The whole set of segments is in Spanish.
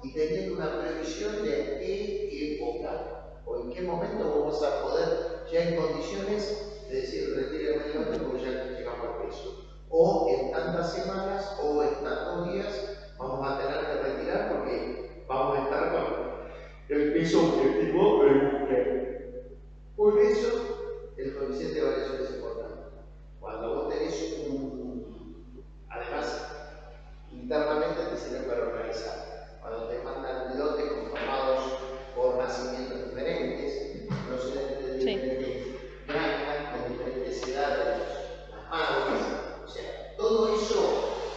y teniendo una previsión de en qué época o en qué momento vamos a poder ya en condiciones de decir retire el medicamento porque ya llegamos al peso. O en tantas semanas o en tantos días vamos a tener que retirar porque vamos a estar con el peso objetivo del mujer. Por eso el coeficiente de variación es importante. Cuando vos tenés además, internamente te sirve para organizar. Cuando te mandan lotes conformados por nacimientos diferentes, procedentes de diferentes granjas, con diferentes edades, las madres, o sea, todo eso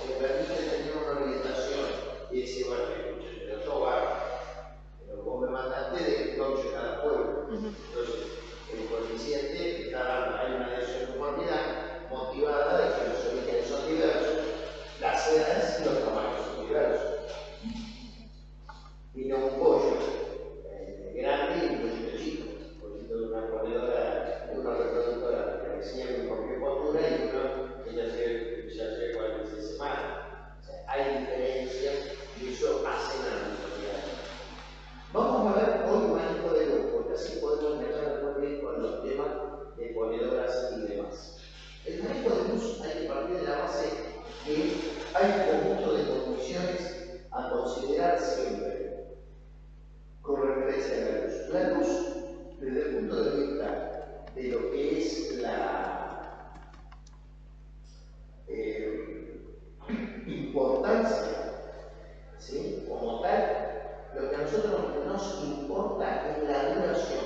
me permite tener una orientación y decir, bueno, escuchen, pero yo barro, pero vos me mandaste de noche cada pueblo. Entonces, el coeficiente está dando, hay una desuniformidad motivada de que los orígenes son diversos, las edades y los tamaños son diversos. Vino un pollo grande y un pollito chico, un pollito de una ponedora, de una reproductora que recién rompió postura y uno que ya se 46 semanas. O sea, hay diferencias y eso hace una uniformidad. Vamos a ver hoy manejo de luz, porque así podemos empezar muy bien con los temas de ponedoras y demás. El manejo de luz hay que partir de la base que hay un conjunto de condiciones a considerar siempre con referencia a la luz. La luz, desde el punto de vista de lo que es la importancia, ¿sí? Como tal, lo que a nosotros nos importa es la duración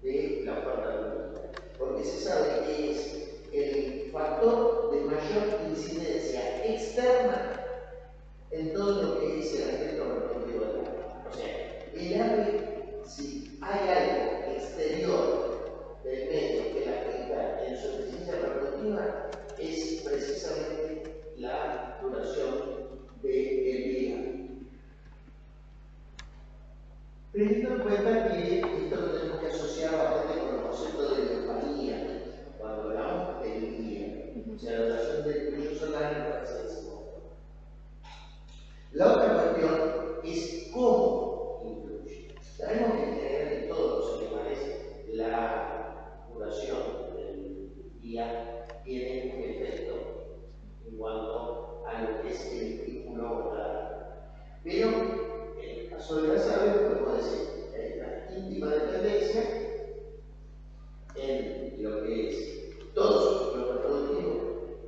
de la oferta lumínica, porque se sabe que es el factor de mayor incidencia externa en todo lo que es el aspecto reprodutivo del ave. O sea, el ave, si hay algo exterior del medio que la afecta en su eficiencia reproductiva, es precisamente la duración del día. Teniendo en cuenta que esto lo tenemos que asociar bastante con el concepto de biofanía, cuando hablamos del día, o sea, la duración del brillo solar en presencia. La otra cuestión es cómo influye. Sabemos que en general en todos los animales la duración del día tiene un efecto en cuanto a lo que es el círculo horario. Pero en el caso de las aves podemos decir que hay una íntima dependencia en lo que es todo su ciclo reproductivo,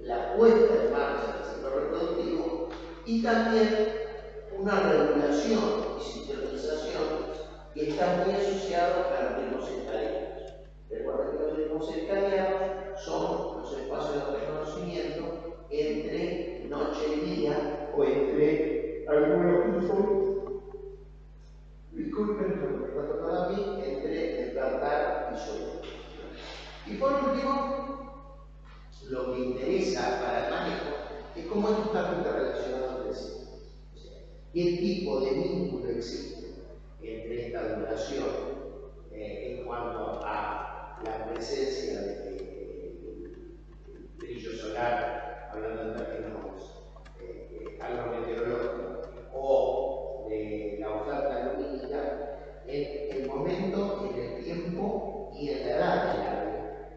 la puesta en marcha del ciclo reproductivo y también una regulación y sincronización que está muy asociado a los ritmos circadianos. Recuerden que los ritmos circadianos son los espacios de reconocimiento entre noche y día o entre algunos tipos, disculpen, me está tocando a mí, entre despertar y sueño. Y por último, lo que interesa para el manejo es cómo esto está interrelacionado entre sí. ¿Qué tipo de vínculo existe entre esta duración en cuanto a la presencia de brillo solar, hablando en términos agrometeorológicos, o de la oferta lumínica, en el momento, en el tiempo y en la edad del ave,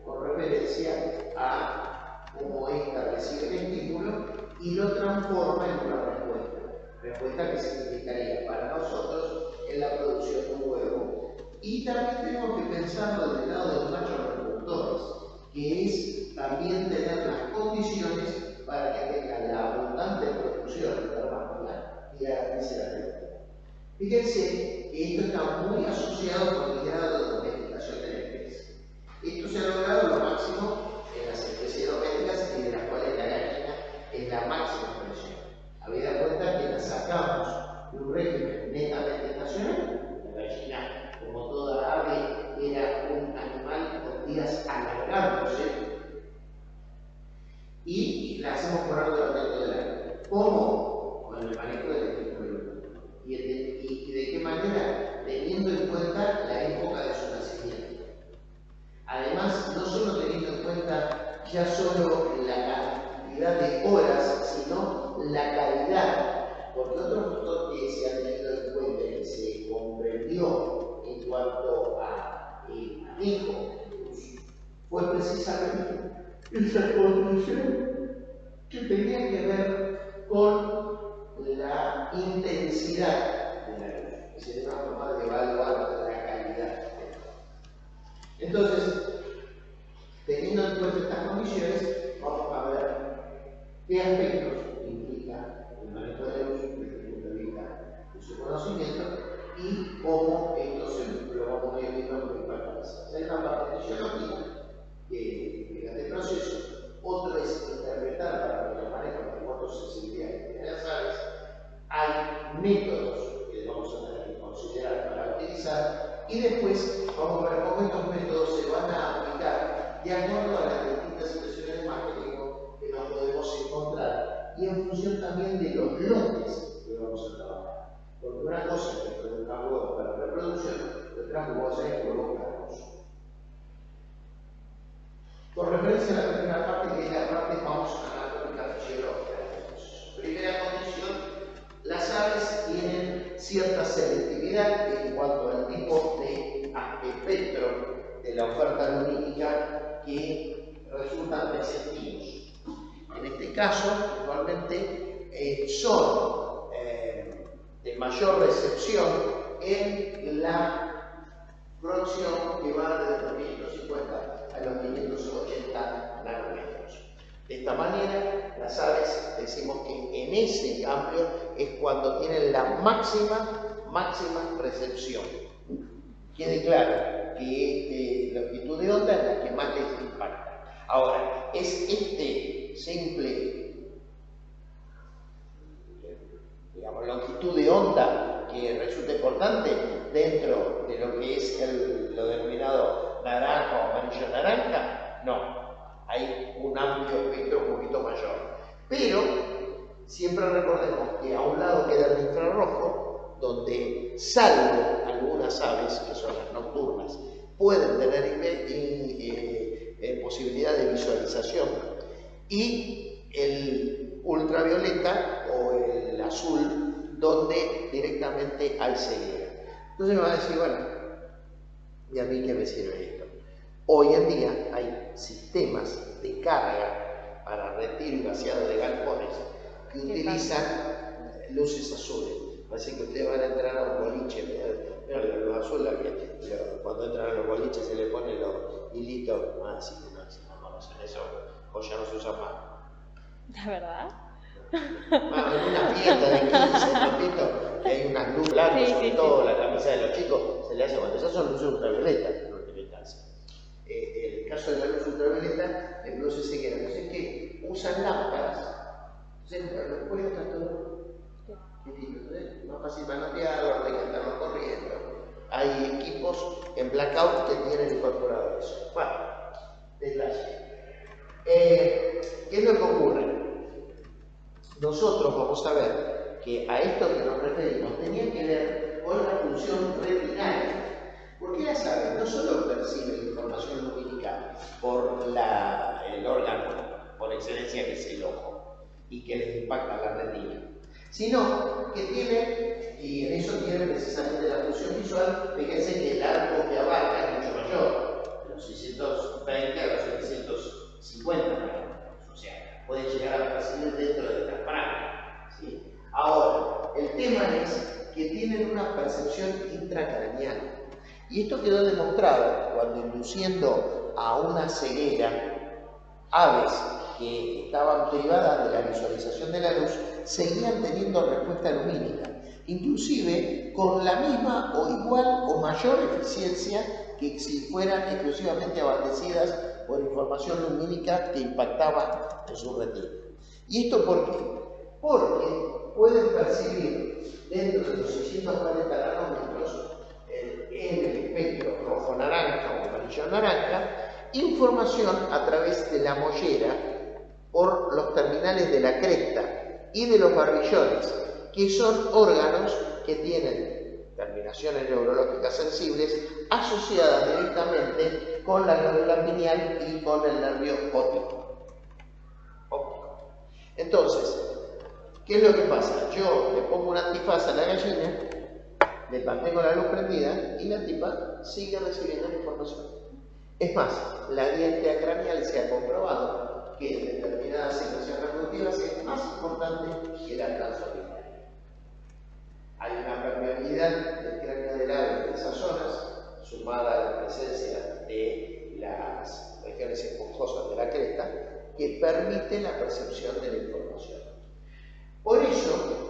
con referencia a cómo ésta recibe el estímulo y lo transforma en una respuesta? Respuesta que significaría para nosotros en la producción de un huevo. Y también tenemos que pensarlo del lado de los machos reproductores, que es también tener las condiciones para que tengan la abundante producción spermática y garantice la fertilidad. Fíjense que esto está muy asociado con el grado de domesticación de la especie. Esto se ha logrado lo máximo en las especies domésticas y de las cuales la gallina es la máxima expresión. Habida cuenta que la sacamos de un régimen netamente estacional. La gallina, como toda ave, era un animal con días alargándose y la hacemos por algo durante todo el año. ¿Cómo? Con el manejo del estímulo. ¿Y de qué manera? Teniendo en cuenta la época de su nacimiento. Además, no solo teniendo en cuenta ya solo la cantidad de horas, sino la calidad porque otro factor que se ha tenido en cuenta y que se comprendió en cuanto a manejo fue precisamente esa condición que tenía que ver con la intensidad de la luz, que sería una forma de evaluar la calidad. Entonces, teniendo en cuenta estas condiciones, vamos a ver qué aspectos implica el manejo de la luz desde el punto de vista de su conocimiento y cómo esto lo vamos a ir viendo con impactos. Hay una parte fisiológica que es este proceso, otro es interpretar para nuestro manejo de fotosensibilidad de las aves. Hay métodos que vamos a tener que considerar para utilizar y después vamos a ver cómo estos métodos se van a aplicar de acuerdo a las distintas situaciones de marketing que nos podemos encontrar y en función también de los lotes que vamos a trabajar. Porque una cosa es que produzcan huevos para reproducción, y otra cosa es huevos para consumo. Con referencia a la primera parte, que es la parte, vamos a anatómica fisiológica. Primera condición, las aves tienen cierta selectividad en cuanto al tipo de espectro de la oferta lumínica que resultan receptivos. En este caso, actualmente son de mayor recepción en la fracción que va desde los 550 a los 580 nanómetros. De esta manera, las aves decimos que en ese cambio es cuando tienen la máxima recepción. Quede claro que longitud de onda es la que más les impacta. Ahora, es este simple, digamos, longitud de onda que resulta importante dentro de lo que es lo denominado naranja o amarillo naranja. No, hay un amplio espectro un poquito mayor. Pero siempre recordemos que a un lado queda el infrarrojo, donde salvo algunas aves, que son las nocturnas, pueden tener posibilidad de visualización, y el ultravioleta o el azul, donde directamente hay ceguera. Entonces me va a decir, bueno, ¿y a mí qué me sirve esto? Hoy en día hay sistemas de carga para retiro y vaciado de galpones que utilizan luces azules. Así que ustedes van a entrar a un boliche, los azules, cuando entran a los boliches se le ponen los hilitos. Si no conocen eso, pues ya no se usan más. ¿De verdad? Bueno, en una fiesta de 15, ¿no? Que hay unas luces blancas, sobre todo la camisa de los chicos, se le hace cuando esas son luces ultravioletas, en última instancia. En el caso de la luz ultravioleta, el no se ceguera. Entonces, ¿qué? Usan lámparas. Entonces, el cuello está todo quietito, ¿eh? Más fácil manotearlo, no hay que estarlo corriendo. Hay equipos en blackout que tienen incorporado eso. Bueno, detalle. ¿Qué es lo que ocurre? Nosotros vamos a ver que a esto que nos referimos tenía que ver con la función retinaria. Porque las aves no solo perciben información lumínica por el órgano por excelencia que es el ojo y que les impacta la retina, sino que tienen, y en eso tienen precisamente la función visual. Fíjense que el arco que abarca es mucho mayor, de los 620 a los 750 nanómetros, o sea, puede llegar a percibir dentro de la franja, ¿sí? Ahora, el tema es que tienen una percepción intracraneal. Y esto quedó demostrado cuando, induciendo a una ceguera, aves que estaban privadas de la visualización de la luz seguían teniendo respuesta lumínica, inclusive con la misma o igual o mayor eficiencia que si fueran exclusivamente abastecidas por información lumínica que impactaba en su retina. ¿Y esto por qué? Porque pueden percibir dentro de los 640 nanómetros en el espectro rojo-naranja o amarillo-naranja información a través de la mollera por los terminales de la cresta y de los barbillones, que son órganos que tienen terminaciones neurológicas sensibles asociadas directamente con la glándula pineal y con el nervio óptico. Entonces, ¿Qué es lo que pasa? Yo le pongo una antifaz a la gallina, le mantengo la luz prendida y la tipa sigue recibiendo la información. Es más, la dieta craneal se ha comprobado que en determinadas situaciones reproductivas es más importante que la transordinaria. Hay una permeabilidad del cráneo del ave en esas zonas, sumada a la presencia de las regiones esponjosas de la cresta, que permite la percepción de la información. Por eso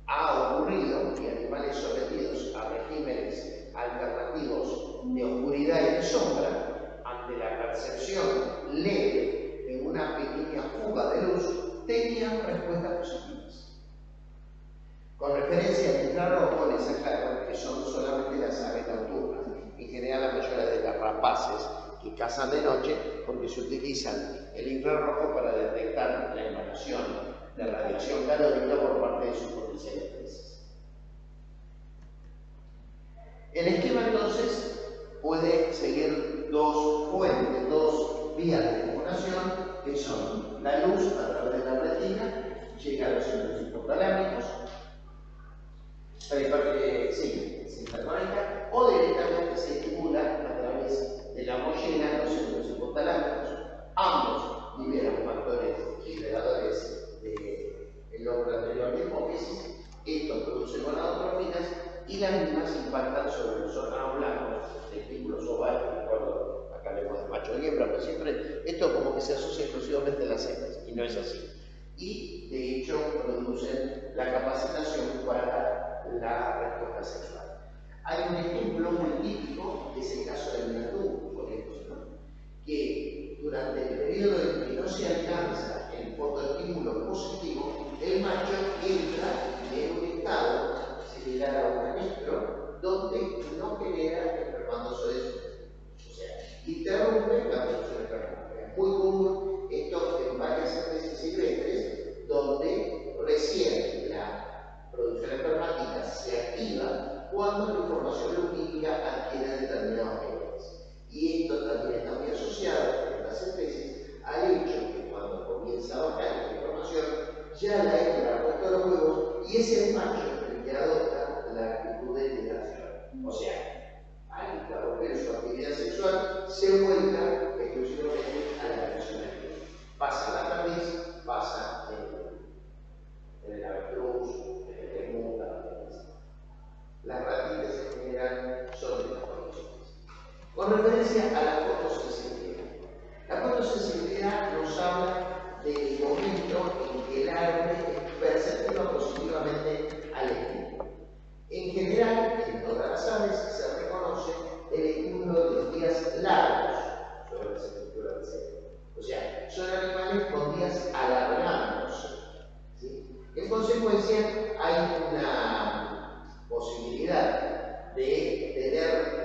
ha ocurrido que animales sometidos a regímenes alternativos de oscuridad y de sombra, ante la percepción leve de una pequeña fuga de luz, tenían respuestas positivas. Con referencia al infrarrojo, les aclaro que son solamente las aves nocturnas, en general la mayoría de las rapaces que cazan de noche, porque se utilizan el infrarrojo para detectar la emanación de radiación calórica por parte de sus potenciales presas. El esquema entonces puede seguir dos fuentes, dos vías de comunicación, que son la luz a través de la retina, llega a los centros hipotalámicos, se interconecta, o directamente se estimula a través de la mollera los centros hipotalámicos. Ambos liberan factores liberadores del lóbulo anterior de hipófisis. Esto produce gonadotrofinas y las mismas impactan sobre los órganos blancos, testículos ovarios. Recuerdo, acá hablamos de macho y hembra, pero siempre esto como que se asocia exclusivamente a las hembras, y no es así. Y de hecho producen la capacitación para la respuesta sexual. Hay un ejemplo muy típico, que es el caso del ñatú, por ejemplo, que durante el periodo en que no se alcanza el fotoestímulo positivo, el macho entra en un estado similar a un anestro, donde no genera espermatozoides, o sea, interrumpe la producción de espermatozoides. Es muy común esto en varias especies silvestres, donde recién la producción espermática se activa cuando la información lumínica adquiere determinados niveles. Y esto también está muy asociado en estas especies al hecho que cuando comienza a bajar esta información, ya la hembra ha puesto los huevos y es el macho el que adopta la actitud de negación. O sea, al interrumpir su actividad sexual, se vuelca exclusivamente a la agresión activa. Pasa la perdiz, pasa en el avestruz, en el lemur, las ratitas en general son de las condiciones. Con referencia a la fotosensibilidad. La fotosensibilidad nos habla del momento en que el árbol es perceptiva positivamente al estímulo. En general, en todas las aves se reconoce el estímulo de los días largos sobre la estructura del cerebro. O sea, son animales con días alargándose. ¿Sí? En consecuencia, hay una posibilidad de tener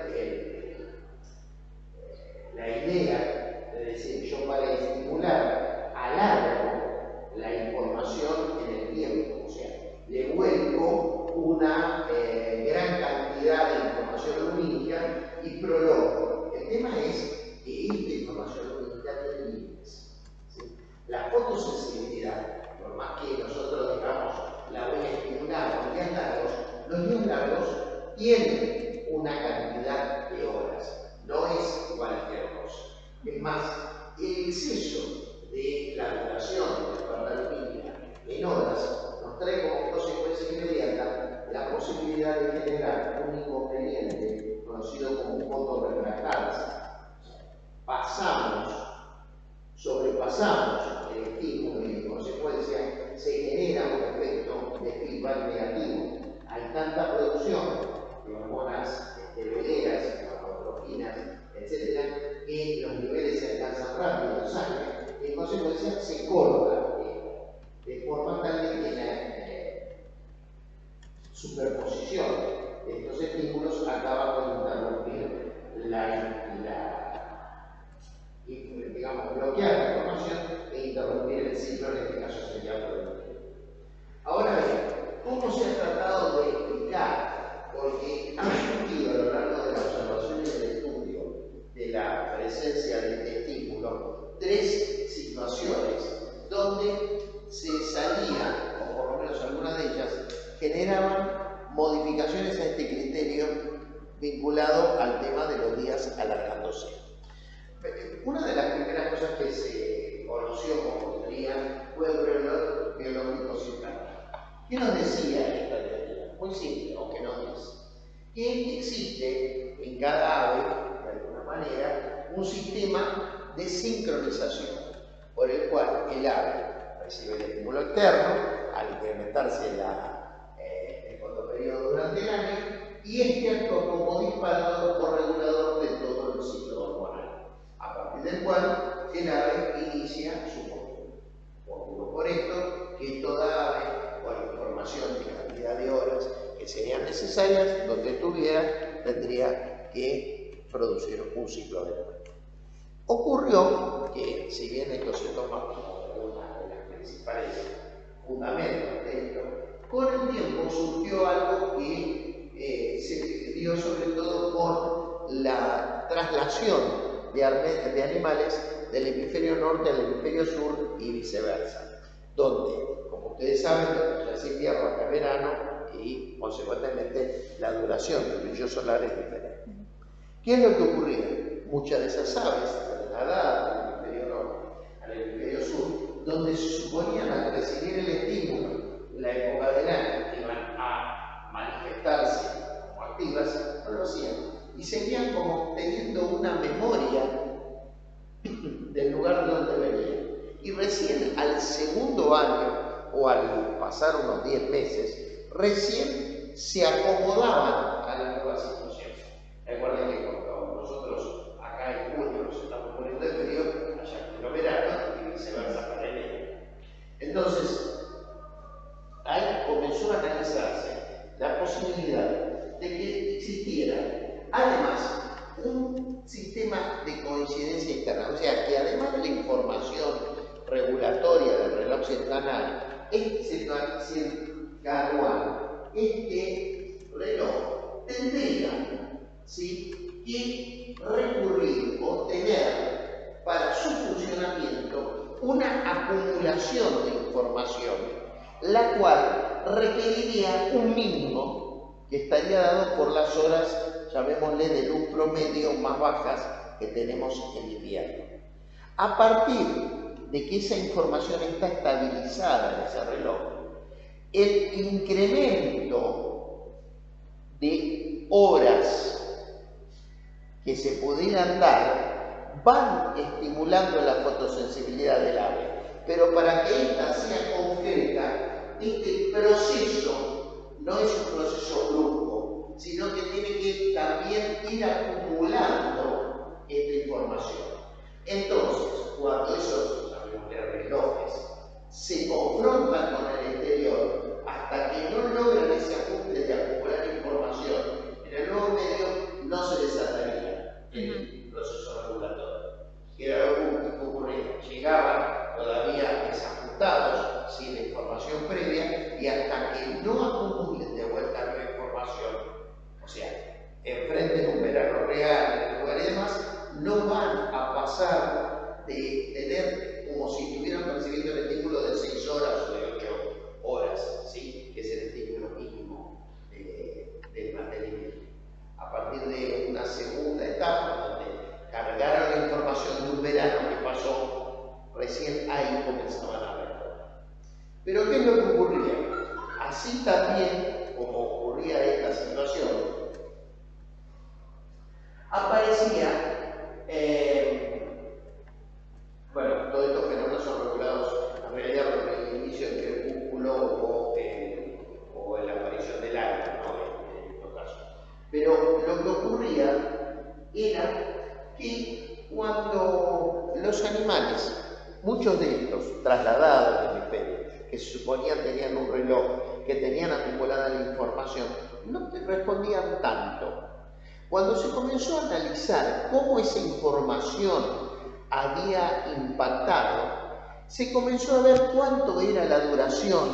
la idea de decir, yo para estimular alargo la información en el tiempo, o sea, le vuelco una gran cantidad de información lumínica y prolongo. El tema es que esta información lumínica tiene límites. ¿Sí? La fotosensibilidad, por más que nosotros digamos la voy a estimular con días largos, los días largos tienen una cantidad de horas. No es cualquier cosa. Es más, el exceso de la duración de la espalda lumínica en horas nos trae como consecuencia inmediata la posibilidad de generar un inconveniente conocido como fotorefractancia. Sobrepasamos el estímulo y en consecuencia se genera un efecto de feedback negativo. Hay tanta producción de hormonas veleras, gonadotrofinas, etc., que los niveles se alcanzan rápido en sangre y en consecuencia se corta de forma tal de que la superposición de estos estímulos acaba por interrumpir digamos, bloquear la información e interrumpir el ciclo, en este caso sería productivo. Ahora bien, ¿cómo se ha tratado de explicar? Porque han surgido a lo largo de la observación y del estudio de la presencia de este estímulo tres situaciones donde se salía, o por lo explicaciones a este criterio vinculado al tema de los días alargándose. Una de las primeras cosas que se conoció como teoría fue el reloj biológico circadiano. ¿Qué nos decía esta teoría? Muy simple, aunque no dice. Que existe en cada ave, de alguna manera, un sistema de sincronización por el cual el ave recibe el estímulo externo al incrementarse el fotoperiodo durante el año y este actúa como disparador o regulador de todo el ciclo hormonal, a partir del cual el ave inicia su movimiento. Por esto, que toda ave, con información de cantidad de horas que serían necesarias, donde estuviera, tendría que producir un ciclo de muerte. Ocurrió que, si bien esto se toma como una de las principales fundamentos de esto, con el tiempo surgió algo que se dio sobre todo por la traslación de animales del hemisferio norte al hemisferio sur y viceversa, donde, como ustedes saben, ya es invierno, acá es verano y, consecuentemente, la duración del brillo solar es diferente. ¿Qué es lo que ocurría? Muchas de esas aves trasladadas del hemisferio norte al hemisferio sur, donde se suponían al recibir el estímulo en la época del año iban a manifestarse como activas, no lo hacían y seguían como teniendo una memoria del lugar de donde venían. Y recién al segundo año, o al pasar unos 10 meses, recién se acomodaban a la nueva situación. Recuerden que cuando nosotros acá en junio nos estamos poniendo de frío, allá en verano y viceversa para enero. Entonces, ahí comenzó a analizarse la posibilidad de que existiera, además, un sistema de coincidencia interna, o sea, que además de la información regulatoria del reloj circadiano, este reloj tendría, ¿sí?, que recurrir o tener para su funcionamiento una acumulación de información, la cual requeriría un mínimo que estaría dado por las horas, llamémosle, de luz promedio más bajas que tenemos en invierno. A partir de que esa información está estabilizada en ese reloj, el incremento de horas que se pudieran dar van estimulando la fotosensibilidad del ave, pero para que ésta sea concreta, este proceso no es un proceso brusco, sino que tiene que también ir acumulando esta información. Entonces, cuando esos relojes se confrontan con el exterior, hasta que no logran ese ajuste de acumular información en el nuevo medio, no se desataría el proceso regulatorio. Que era lo que ocurría. Llegaban todavía desajustados, sin la información previa, y hasta que no acumulen de vuelta nueva información, o sea, enfrenten un verano real en el lugar y demás, no van a pasar de tener como si estuvieran percibiendo el estímulo de 6 horas o de 8 horas, ¿sí?, que es el estímulo mínimo del mantenimiento. A partir de una segunda etapa, donde cargaron la información de un verano que pasó, recién ahí comenzaban a recordar. Pero ¿qué es lo que ocurría? Así también, como ocurría esta situación, aparecía, bueno, todos estos fenómenos son regulados en realidad por el inicio del crepúsculo o la aparición del alba, ¿no?, en estos casos. Pero lo que ocurría era que cuando los animales, muchos de estos trasladados del hemisferio, que se suponían tenían un reloj, que tenían acumulada la información, no te respondían tanto. Cuando se comenzó a analizar cómo esa información había impactado, se comenzó a ver cuánto era la duración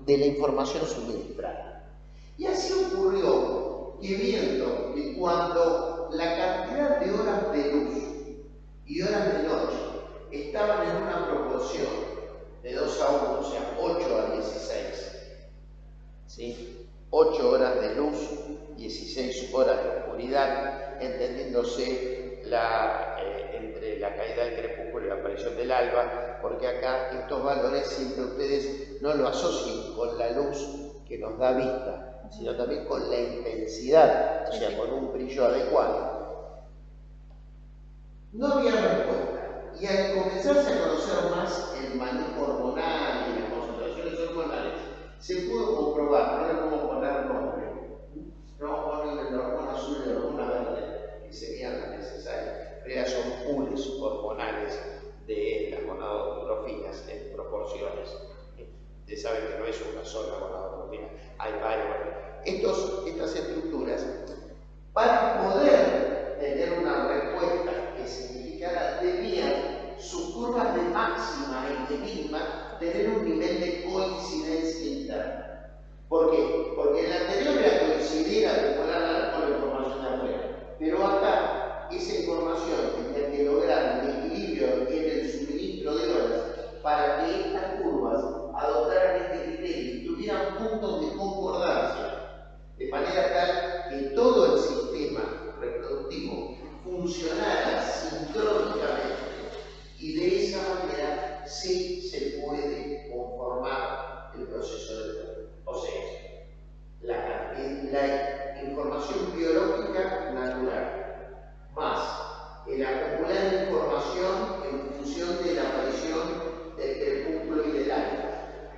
de la información suministrada. Y así ocurrió que, viendo que cuando la cantidad de horas de luz y horas de noche estaban en una proporción de 2 a 1, o sea, 8 a 16, ¿sí?, 8 horas de luz 16 horas de oscuridad, entendiéndose entre la caída del crepúsculo y la aparición del alba, porque acá estos valores siempre ustedes no lo asocien con la luz que nos da vista, sino también con la intensidad, o sea, con un brillo adecuado. No había respuesta, y al comenzarse a conocer más el manejo hormonal y las concentraciones hormonales, se pudo comprobar, no le podemos poner nombre, no ponen la hormona azul y la hormona verde, que serían las necesarias, pero ya son pools hormonales de las gonadotrofinas en proporciones. Ustedes saben que no es una sola gonadotrofina, hay varias. Estas estructuras, para poder tener una respuesta que significara, debían sus curvas de máxima y de mínima tener un nivel de coincidencia interna. ¿Por qué? Porque el anterior era coincidir con la información de afuera, pero acá esa información tenía que lograr el equilibrio en el suministro de horas para que estas curvas adoptaran este criterio y tuvieran puntos de concordancia, de manera tal que todo el sistema reproductivo funcionara sincrónicamente, y de esa manera sí se puede conformar el proceso de vida. O sea, la información biológica natural, más el acumular información en función de la aparición del crepúsculo y del alba,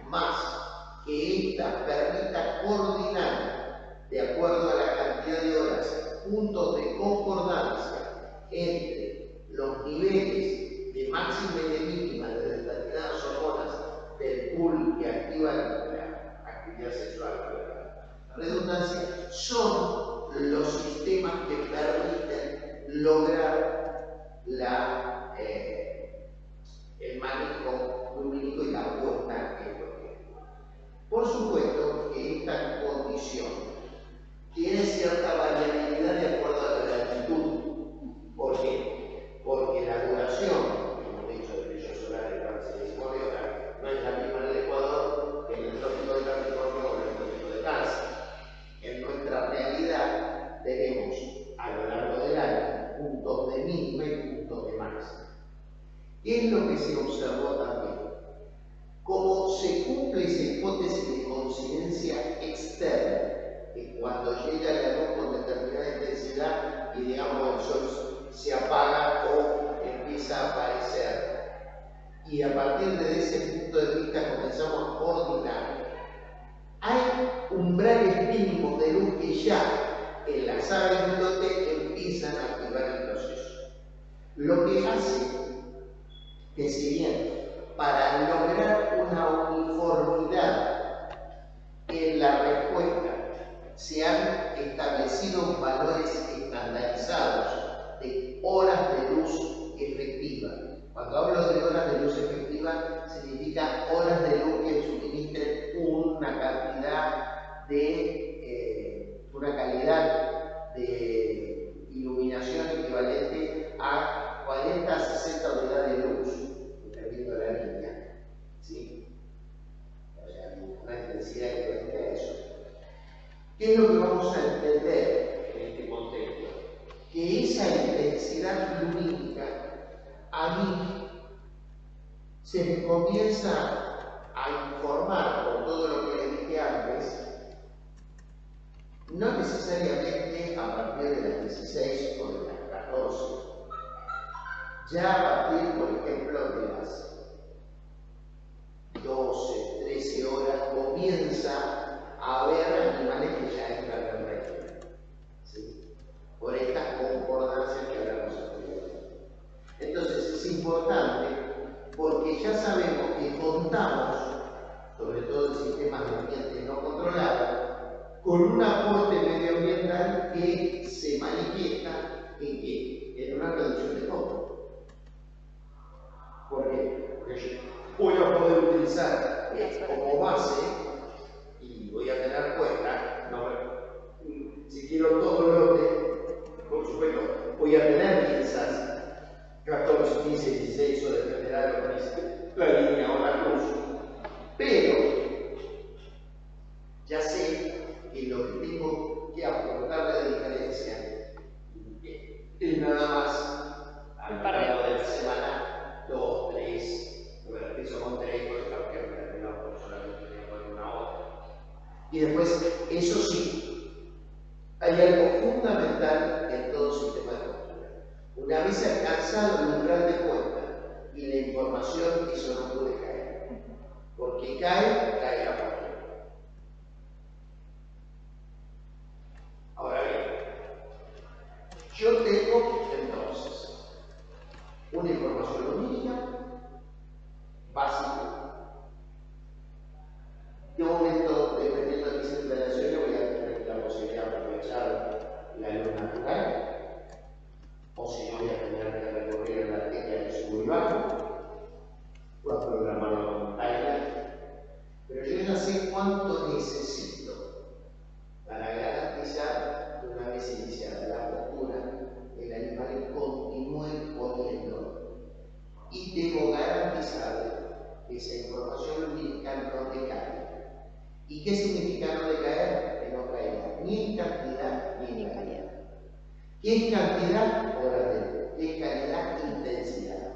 más que ésta permita coordinar, de acuerdo a la cantidad de horas, puntos de concordancia entre los niveles de máxima y de mínima de determinadas hormonas del pool que activa la actividad sexual, la redundancia, son los sistemas que permiten lograr el manejo lumínico y la puesta en cuestión. Por supuesto que esta condición tiene cierta variabilidad de acuerdo a la latitud. ¿Por qué? Porque la duración, como he dicho, del brillo solar en Cáncer y Escorpión, no es la misma en el Ecuador que en el trópico de Capricornio o en el trópico de Cáncer. En nuestra realidad tenemos a lo largo del año puntos de mínima y puntos de máxima. ¿Qué es lo que se observó también? Como se cumple esa hipótesis de coincidencia externa, que cuando llega la luz con determinada intensidad y digamos el sol se apaga o empieza a aparecer, y a partir de ese punto de vista comenzamos a coordinar, hay umbrales mínimos de luz que ya en las aves del lote empiezan a activar el proceso. Lo que hace que, si bien para lograr una uniformidad en la respuesta se han establecido valores estandarizados de horas de luz efectiva. Cuando hablo de horas de luz efectiva, significa horas de luz que suministren una cantidad una calidad de iluminación equivalente a 40 a 60 unidades de luz, dependiendo de la línea, ¿sí? O sea, una intensidad equivalente a eso. ¿Qué es lo que vamos a entender en este contexto? Que esa intensidad lumínica a mí se me comienza a informar por todo lo que le dije antes, no necesariamente a partir de las 16 o de las 14, ya a partir, por ejemplo, de las 12, 13 horas comienza a haber animales que ya entran en régimen, ¿sí? Por estas concordancias que hablamos anteriormente. Entonces es importante porque ya sabemos que contamos, sobre todo en sistemas de ambiente no controlado, con un aporte medioambiental que se manifiesta en ¿qué? En una reducción de costos. ¿Por qué? Porque voy a poder utilizar como base y voy a tener cuenta, si quiero todo el lote, por supuesto, voy a tener piezas 14, 15, 16, o dependerá de lo que dice la línea o la cruz. Pero ya sé que lo que tengo que aportar Y después, eso sí, hay algo fundamental en todo sistema de postura. Una vez alcanzado el umbral de puesta y la información, eso no puede caer. Porque cae la postura. Ahora bien, yo tengo entonces una información lumínica básica. De momento, dependiendo de mis instalaciones, voy a tener la posibilidad de aprovechar la luz natural, o si no, voy a tener que recorrer la arteria de sub y bajo, voy a programarlo con timeline, pero yo ya sé cuánto necesito para garantizar que una vez iniciada la postura, el animal continúe poniendo, y debo garantizar que esa información lumínica no decae. ¿Y qué significa no decaer? Que no caiga ni en cantidad ni en calidad. ¿Qué es cantidad? Horas de luz. ¿Qué es calidad? Intensidad.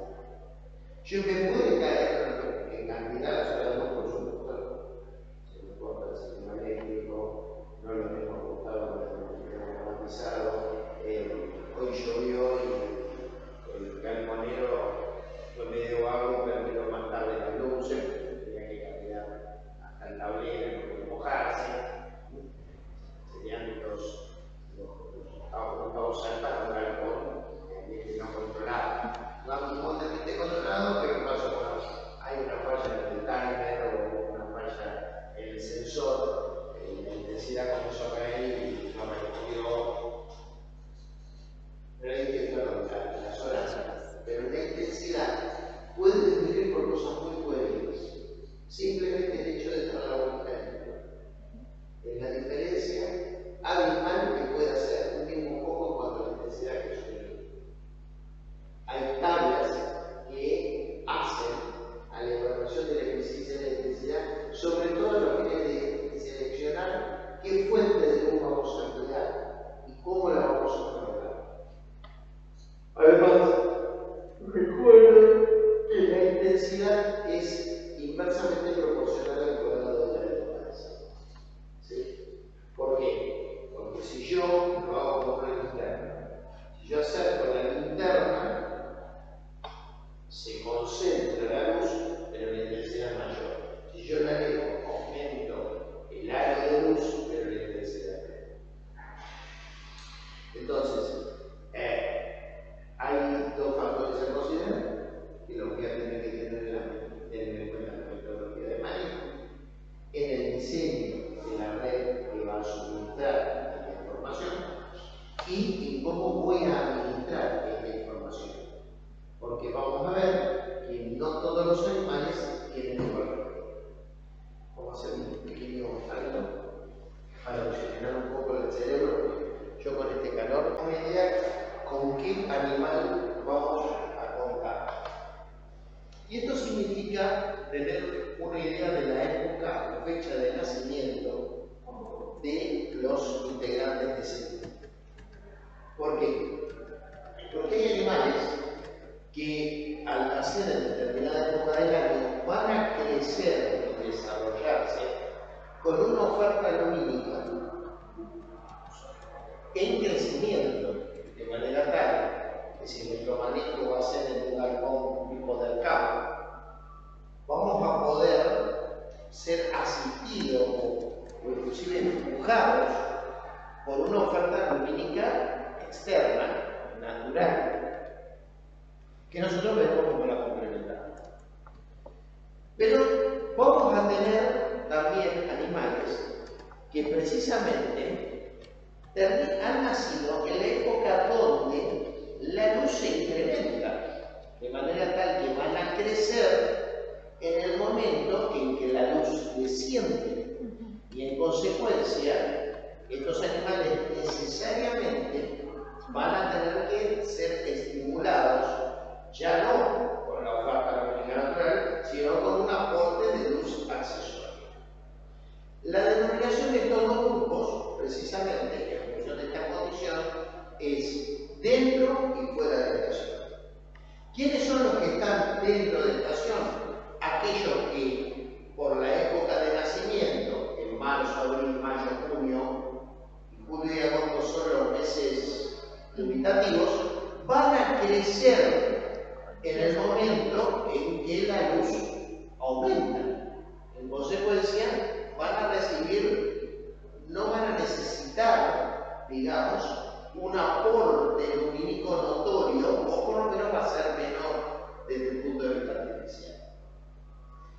Yo me puede caer en cantidad las horas de luz, por supuesto. Se me corta el sistema eléctrico, no lo tengo ajustado con el sistema automatizado. Hoy llovió y el calmonero fue medio vago, perdió más tarde las luces, tenía que cambiar hasta el tablero, no puede mojarse. Serían los octavos saltados al balcón, que no controlado. No absolutamente controlado, pero más o menos hay una falla en el timer o una falla en el sensor, la intensidad comenzó a caer y no recogió. Pero hay que las horas. Pero la intensidad puede disminuir por cosas muy coherentes. Simplemente el hecho de estar la vuelta es la diferencia abismal que puede hacer un mismo foco cuando la intensidad que sube. Hay tablas que hacen a la evaluación de la eficiencia de la intensidad, sobre todo a los fines de seleccionar qué fuente de luz vamos a emplear y cómo la vamos a controlar. Además, recuerden que la intensidad es inversamente proporcional al cuadrado de la distancia. ¿Sí? ¿Por qué? Porque si yo lo hago con una linterna, si yo acerco la linterna, se concentra la luz, pero la intensidad es mayor. Si yo la alejo, aumento el aro de luz, pero la intensidad es menor. Entonces, hay dos factores a considerar que los voy a tener que tener en cuenta en la metodología de manejo, en el diseño de la red que va a suministrar esta información y en cómo voy a administrar esta información. Porque vamos a ver que no todos los animales tienen igual red. Vamos a hacer un pequeño salto para oxigenar un poco el cerebro. Yo con este calor no me idea con qué animal vamos a contar. Y esto significa tener una idea de la época o fecha de nacimiento de los integrantes de ese grupo. ¿Por qué? Porque hay animales que al nacer en determinada época del año van a crecer y desarrollarse con una oferta lumínica en crecimiento, de manera tal que si nuestro manejo va a ser en un galpón tipo del campo, vamos a poder ser asistidos o inclusive empujados por una oferta lumínica externa, natural, que nosotros vemos como la complementamos. Pero vamos a tener también animales que precisamente han nacido en la época donde la luz se incrementa, de manera tal que van a crecer en el momento en que la luz desciende. Y en consecuencia, estos animales necesariamente van a tener que ser estimulados, ya no con la oferta lumínica natural, sino con un aporte de luz accesoria. La denominación de estos dos grupos, precisamente, en función de esta condición, es dentro y fuera de la estación. ¿Quiénes son los que están dentro de la estación? Aquellos que, por la época de nacimiento, en marzo, abril, dubitativos, van a crecer en el momento en que la luz aumenta. En consecuencia, van a recibir, no van a necesitar, digamos, un aporte lumínico notorio, o por lo menos va a ser menor desde el punto de vista artificial.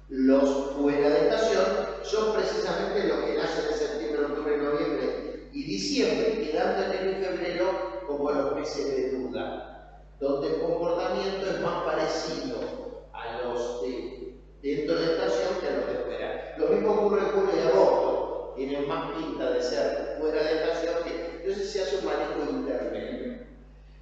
Los fuera de estación son precisamente los que nacen en septiembre, octubre, noviembre y diciembre, quedando enero y febrero como los meses de duda, donde el comportamiento es más parecido a los de dentro de estación que a los de fuera. Lo mismo ocurre en julio y agosto, tienen más pinta de ser fuera de estación, que entonces se hace un manejo intermedio.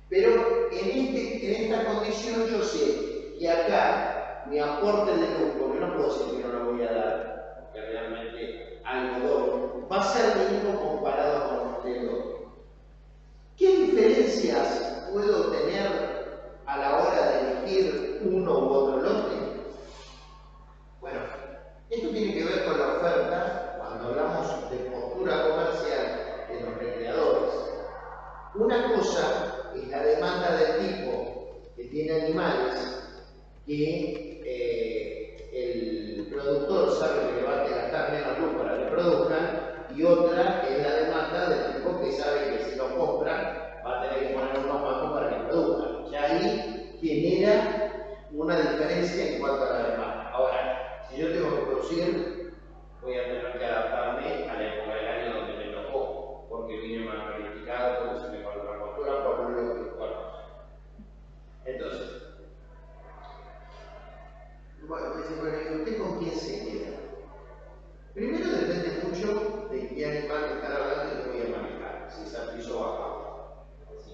Pero en esta condición yo sé que acá mi aporte de luz, porque no puedo decir que no lo voy a dar, porque realmente algo doble, va a ser mínimo comparado con los de doble. ¿Qué diferencias puedo tener a la hora de elegir uno u otro lote? Bueno, esto tiene que ver con la oferta cuando hablamos de postura comercial de los recreadores. Una cosa es la demanda del tipo que tiene animales que el productor sabe que le va a gastar menos luz para que produzcan, y otra es la demanda del tipo que sabe que si lo compra va a tener que poner unos bancos para que produzcan. Ya ahí genera una diferencia en cuanto a la demanda. Ahora, si yo tengo que producir, voy a tener que adaptarme a la época del año donde me tocó, porque vine más planificado, porque se me faltó la postura, por lo que cual. Entonces, bueno, ¿usted con quién se queda? Primero depende mucho de qué animal me están hablando y qué voy a manejar, si es a piso o a cabo. ¿Sí?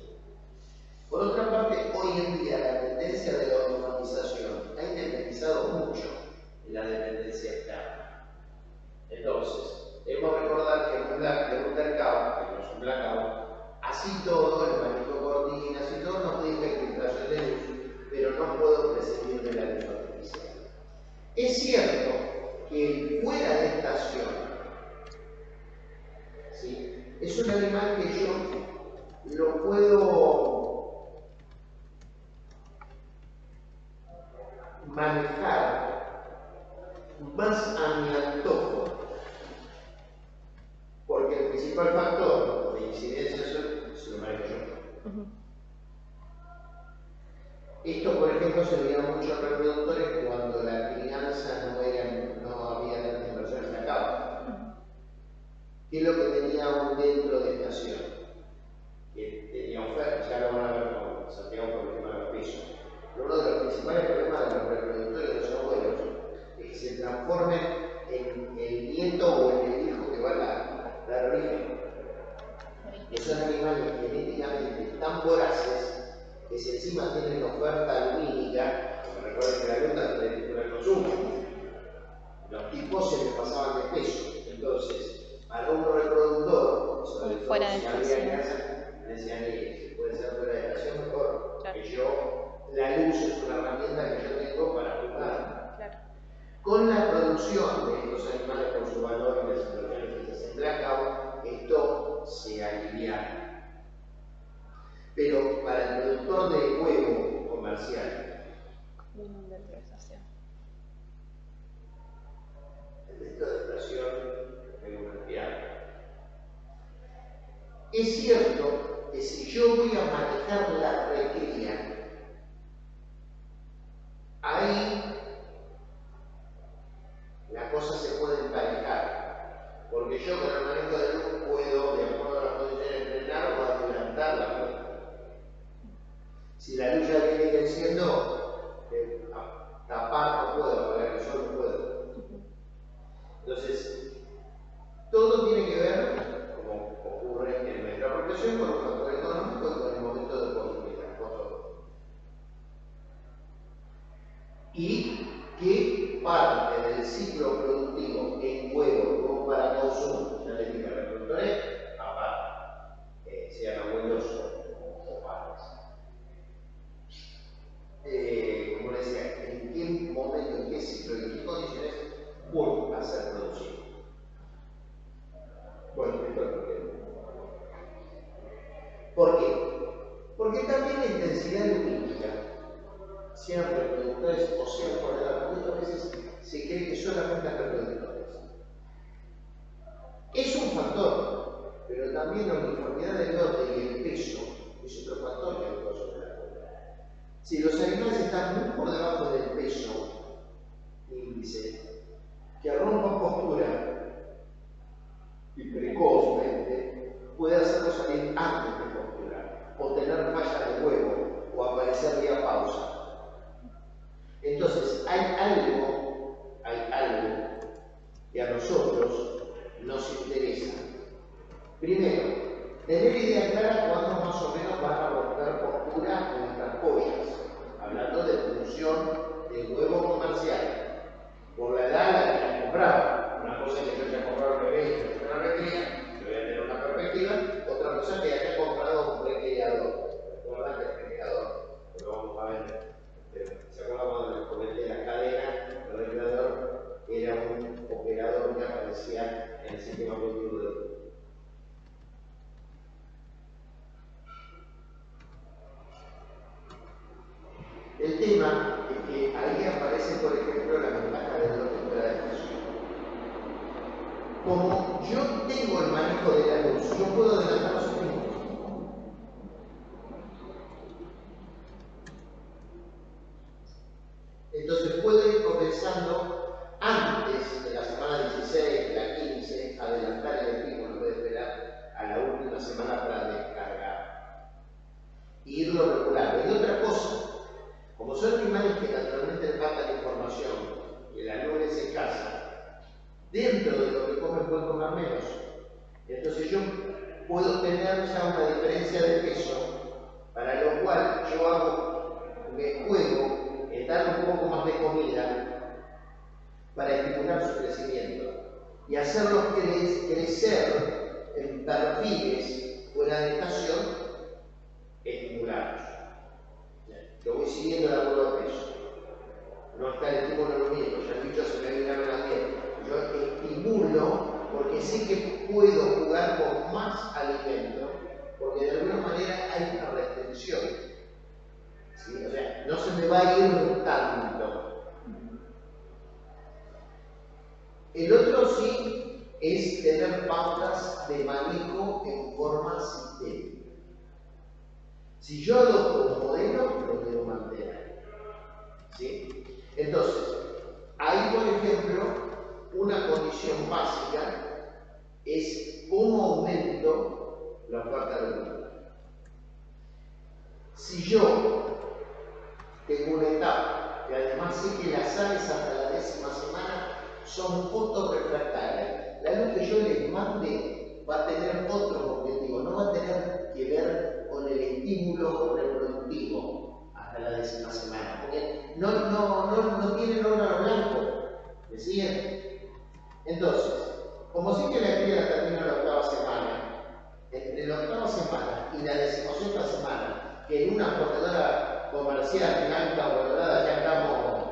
Por otra parte, hoy en día la tendencia de la automatización ha independizado mucho en la dependencia externa. Entonces, debemos recordar que en un blackout, que no es un blackout, así todo, el manejo coordina, así todo nos deja infiltración de luz, pero no puedo prescindir de la luz artificial. Es cierto que fuera de estación, ¿sí?, es un animal que yo lo puedo manejar más a mi antojo, porque el principal factor de incidencia se lo manejo yo. Esto, por ejemplo, se veía mucho en reproductores cuando la crianza no había tanta inversión en la cava. ¿Qué es lo que tenía un dentro de estación? Que tenía oferta, ya lo van a ver con Santiago por el tema de los pisos. Pero uno de los principales problemas de los reproductores de los abuelos es que se transformen en el nieto o en el hijo que van a dar origen. Que son animales genéticamente tan voraces que si encima tienen oferta lumínica, porque recuerden que la luz también tiene el consumo, los tipos se les pasaban de peso. Entonces, para un reproductor, sobre todo si había casa, decían que si puede ser fuera de estación mejor, claro, que yo, la luz es una herramienta que yo tengo para jugar. Claro. Con la producción de estos animales por su valor y las situaciones que se hacen blackout, esto se alivia. Pero para el productor de huevo comercial, el dentro de estación es un respirar. Es cierto que si yo voy a manejar la recría, ahí la cosa se puede emparejar, porque yo con el manejo de luz puedo, de acuerdo a las condiciones, frenar o adelantar la luz. Si la luz ya viene creciendo, tapar no puedo, apagar el sol no puedo. Entonces, todo tiene que ver, como ocurre en nuestra profesión, con un factor económico y con el momento de oportunidad. Y qué parte del ciclo productivo en huevo como para consumo, ya les dije, reproductores, aparte, sean abuelos o padres. Como les decía, en qué momento, en qué ciclo y en qué condiciones voy a ser producido. Bueno, esto es lo que. ¿Por qué? hay algo que a nosotros nos interesa. Primero, tener idea clara cuándo más o menos van a romper postura nuestras joyas, hablando de función de huevo comercial. Por la edad la que ya comprado. Una cosa es que yo haya comprado el bebé y yo no lo recría, yo voy a tener una perspectiva. Otra cosa es que haya comprado un recreador. ¿Recuerdan que el recreador? Lo vamos a ver. Pero, ¿se acuerdan cuando les comenté la cadena? El recreador era un operador que aparecía en el sistema productivo del grupo. El tema es que ahí aparece, por ejemplo, la ventaja del lote fuera de estación. Como yo tengo el manejo de la luz, yo puedo adelantar los minutos. Entonces puedo ir comenzando antes de la semana 16, de la 15, adelantar el estímulo en vez de esperar a la última semana para descargar. Y irlo regulando. Y otra cosa, como son animales que naturalmente faltan información, y la luz es escasa, dentro de lo que comen pueden comer menos. Entonces yo puedo tener ya una diferencia de peso, para lo cual yo me juego en dar un poco más de comida para estimular su crecimiento y hacerlos crecer en perfiles fuera de estación estimulados. Lo voy siguiendo de acuerdo al peso. No está el estímulo lo mismo, ya el bicho se me viene a la piel. Yo estimulo porque sé que puedo jugar con más alimento, porque de alguna manera hay una restricción. ¿Sí? O sea, no se me va a ir tanto. El otro sí es tener pautas de manejo en forma sistémica. Si yo adopto un modelo, lo debo mantener. ¿Sí? Entonces, ahí por ejemplo, una condición básica es cómo aumento la oferta de luz. Si yo tengo una etapa, y además sé que las aves hasta la 10ª semana son fotorrefractarias, la luz que yo les mande va a tener otro objetivo, no va a tener que ver con el estímulo reproductivo hasta la 10ª semana, porque no tienen órgano blanco, ¿me siguen? Entonces, como sé que la cría termina la 8ª semana, entre la 8ª semana y la 16ª semana, que en una corredora comercial blanca o dorada ya estamos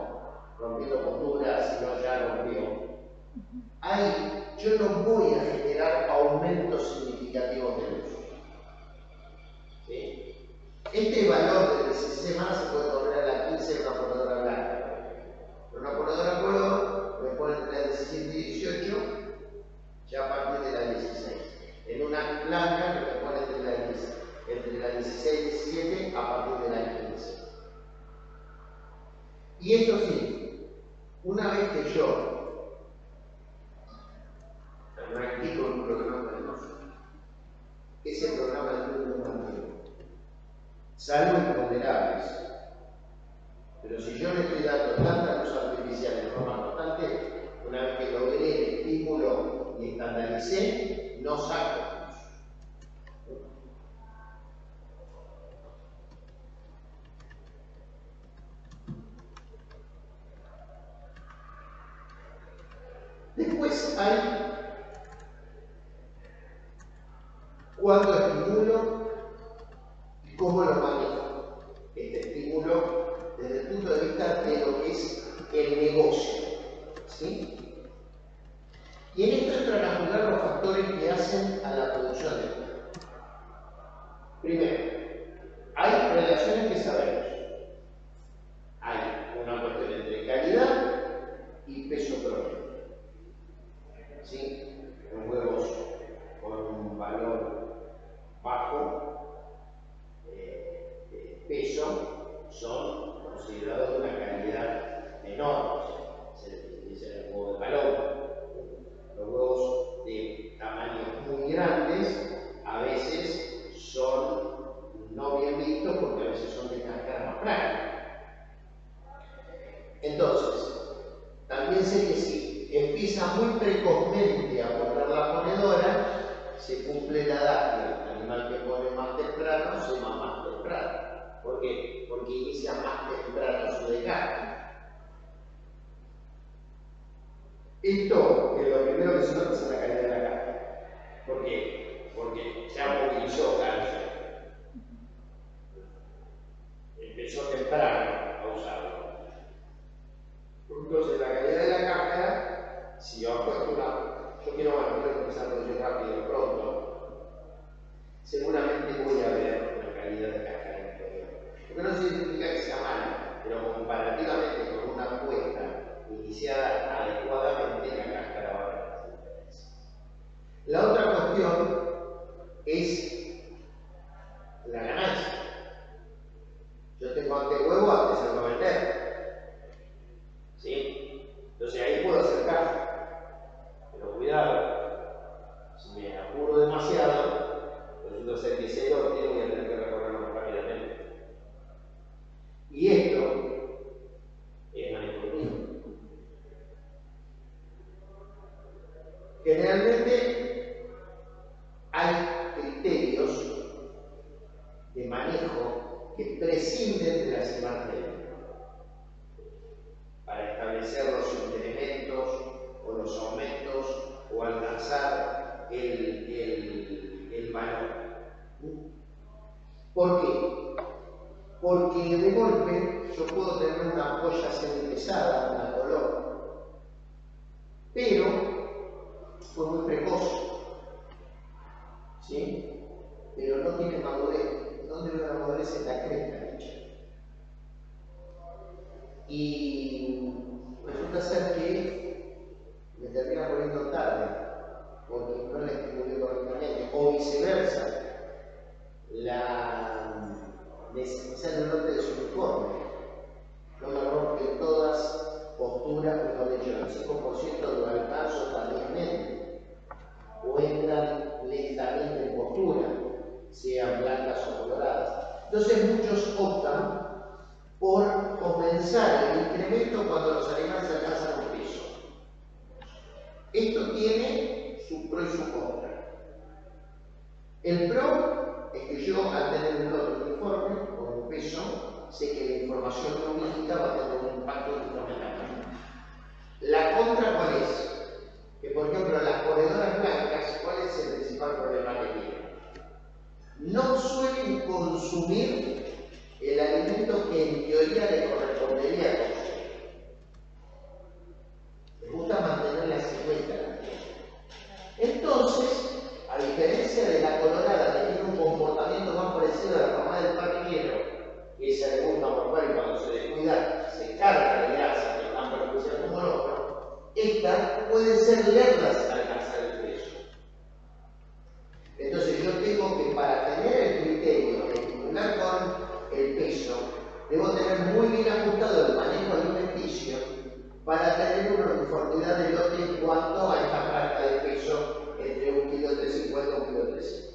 rompiendo posturas, si no ya rompió, ahí yo no voy a generar aumentos significativos de luz. ¿Sí? Este valor de 16 semanas se puede correr a la 15 en una corredora blanca. En una corredora color, me ponen entre la 17 y 18, ya a partir de la 16. En una blanca, me ponen entre la 16 y 17 a partir de la 15. Y esto sí, una vez que yo practico un programa de luz, ese programa de luz lo mantengo. Salvo imponderables. Pero si yo le estoy dando tanta luz artificial de forma constante, una vez que logré el estímulo y estandaricé, no saco luz. Después hay cuándo estimulo y cómo lo manejo. Este estímulo desde el punto de vista de lo que es el negocio. ¿Sí? Y en esto entran a jugar los factores que hacen a la producción de luz. Primero, hay relaciones que sabemos. Hay una cuestión entre calidad y peso promedio. ¿Sí? Los huevos con un valor bajo peso son considerados de una calidad menor. Se dice el huevo de paloma. Los huevos de tamaños muy grandes a veces son no bien vistos porque a veces son de cáscara más plana. Entonces, piense que si empieza muy precozmente a poner la ponedora, se cumple la edad. El animal que pone más temprano se va más temprano. ¿Por qué? Porque inicia más temprano su desgaste. Esto es lo primero que se nota es la calidad de la carne. ¿Por qué? Porque ya movilizó cáncer. Empezó temprano a usarlo. Entonces la calidad de la cáscara, si yo apuesto yo quiero empezar a producir rápido, pronto, seguramente voy a ver una calidad de cáscara inferior. Lo que no significa que sea mala, pero comparativamente con una apuesta iniciada adecuadamente, la cáscara va a hacer diferencia. La otra cuestión es la ganancia. Yo tengo antehuevo antes de no vender. ¿Sí? Entonces ahí puedo hacer caso. Pero cuidado, si me apuro demasiado, resulta ser que ese lote voy a tener que recorrerlo más rápidamente. Y esto es manejo mío. Generalmente hay criterios de manejo que prescinden de las imágenes para establecer los incrementos o los aumentos o alcanzar el valor. ¿Por qué? Porque de golpe yo puedo tener una ampolla semi-pesada, una color, pero fue muy precoz, ¿sí? Pero no tiene madurez. ¿Dónde veo la madurez? En la cresta, dicha. Y resulta ser que me termina poniendo tarde, porque no la estimulé correctamente, o viceversa. El lote de su uniforme no me rompe todas posturas, mejor dicho, el 5% lo alcanzo también, o entran lentamente en postura, sean blancas o coloradas. Entonces muchos optan por comenzar el incremento cuando los animales alcanzan un peso. Esto tiene su pro y su contra. El pro es que yo, al tener un lote uniforme con un peso, sé que la información numérica va a tener un impacto fundamental. La contra, ¿cuál es? Que, por ejemplo, las ponedoras blancas, ¿cuál es el principal problema que tienen? No suelen consumir el alimento que en teoría le correspondería consumir. Les gusta mantener la silueta. Entonces, a diferencia de la colorada, que tiene un comportamiento más parecido a la mamá del parrillero, que esa le gusta morfar y cuando se descuida se carga de grasa, que es tan perjudicial como el otro, estas pueden ser lerdas al alcanzar el peso. Entonces yo tengo que, para tener el criterio de estimular con el peso, debo tener muy bien ajustado el manejo alimenticio para tener una uniformidad de lote en cuanto a esta franja de peso entre 1,350 kg y 1,300 kg.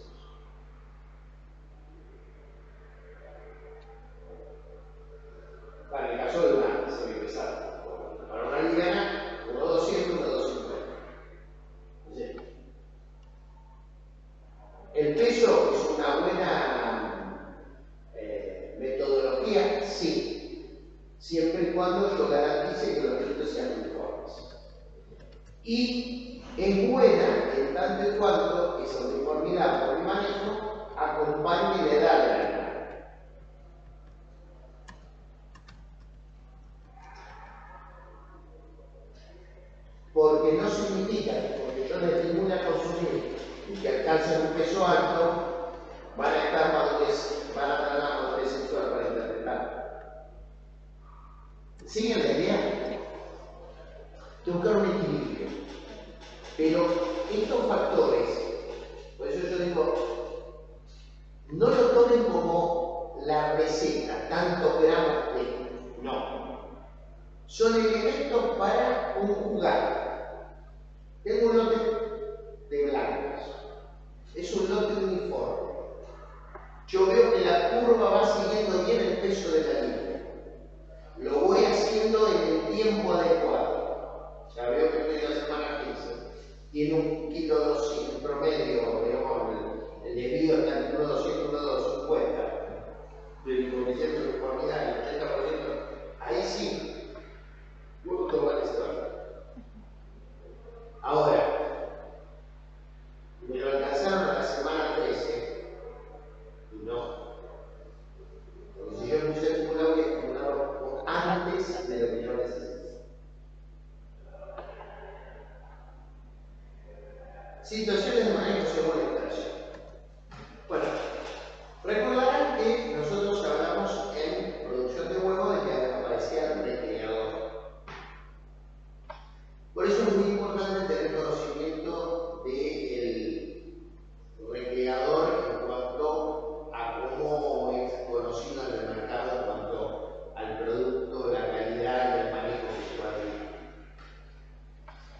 Para el caso de una semipesada, para una liviana, 1,200, 1,250. ¿Sí? ¿El peso es una buena metodología? Sí, siempre y cuando yo garantice que los resultados sean uniformes. Y es buena en tanto y cuanto esa uniformidad por el manejo acompañe la edad del animal. Porque no significa que porque yo les estimule a consumir y que alcancen un peso alto, van a estar madurez, van a tener la madurez sexual para interpretar. ¿Siguen la idea? Que buscar un equilibrio. Pero estos factores, por eso yo digo, no lo tomen como la receta, tantos gramos de. No. Son elementos para conjugar. Tengo un lote de blancas. Es un lote uniforme. Yo veo que la curva va siguiendo bien el peso de la línea. Lo voy haciendo en el tiempo adecuado. Ya veo que estoy en la semana 15. Tiene un kilo 200 en promedio, digamos, el desvío está entre 1,200 y 1,250 del coeficiente de conformidad, el 80%. Ahí sí, puedo tomar ese valor. Ahora, me lo alcanzaron a la semana 13 y no. Porque si yo puse acumulado, voy a acumularlo antes de lo que yo necesito. Situaciones de manejo según la instalación. Bueno, recordarán que nosotros hablamos en producción de huevos de que aparecía el recreador. Por eso es muy importante tener conocimiento del recreador en cuanto a cómo es conocido en el mercado en cuanto al producto, la calidad y el manejo que lleva arriba.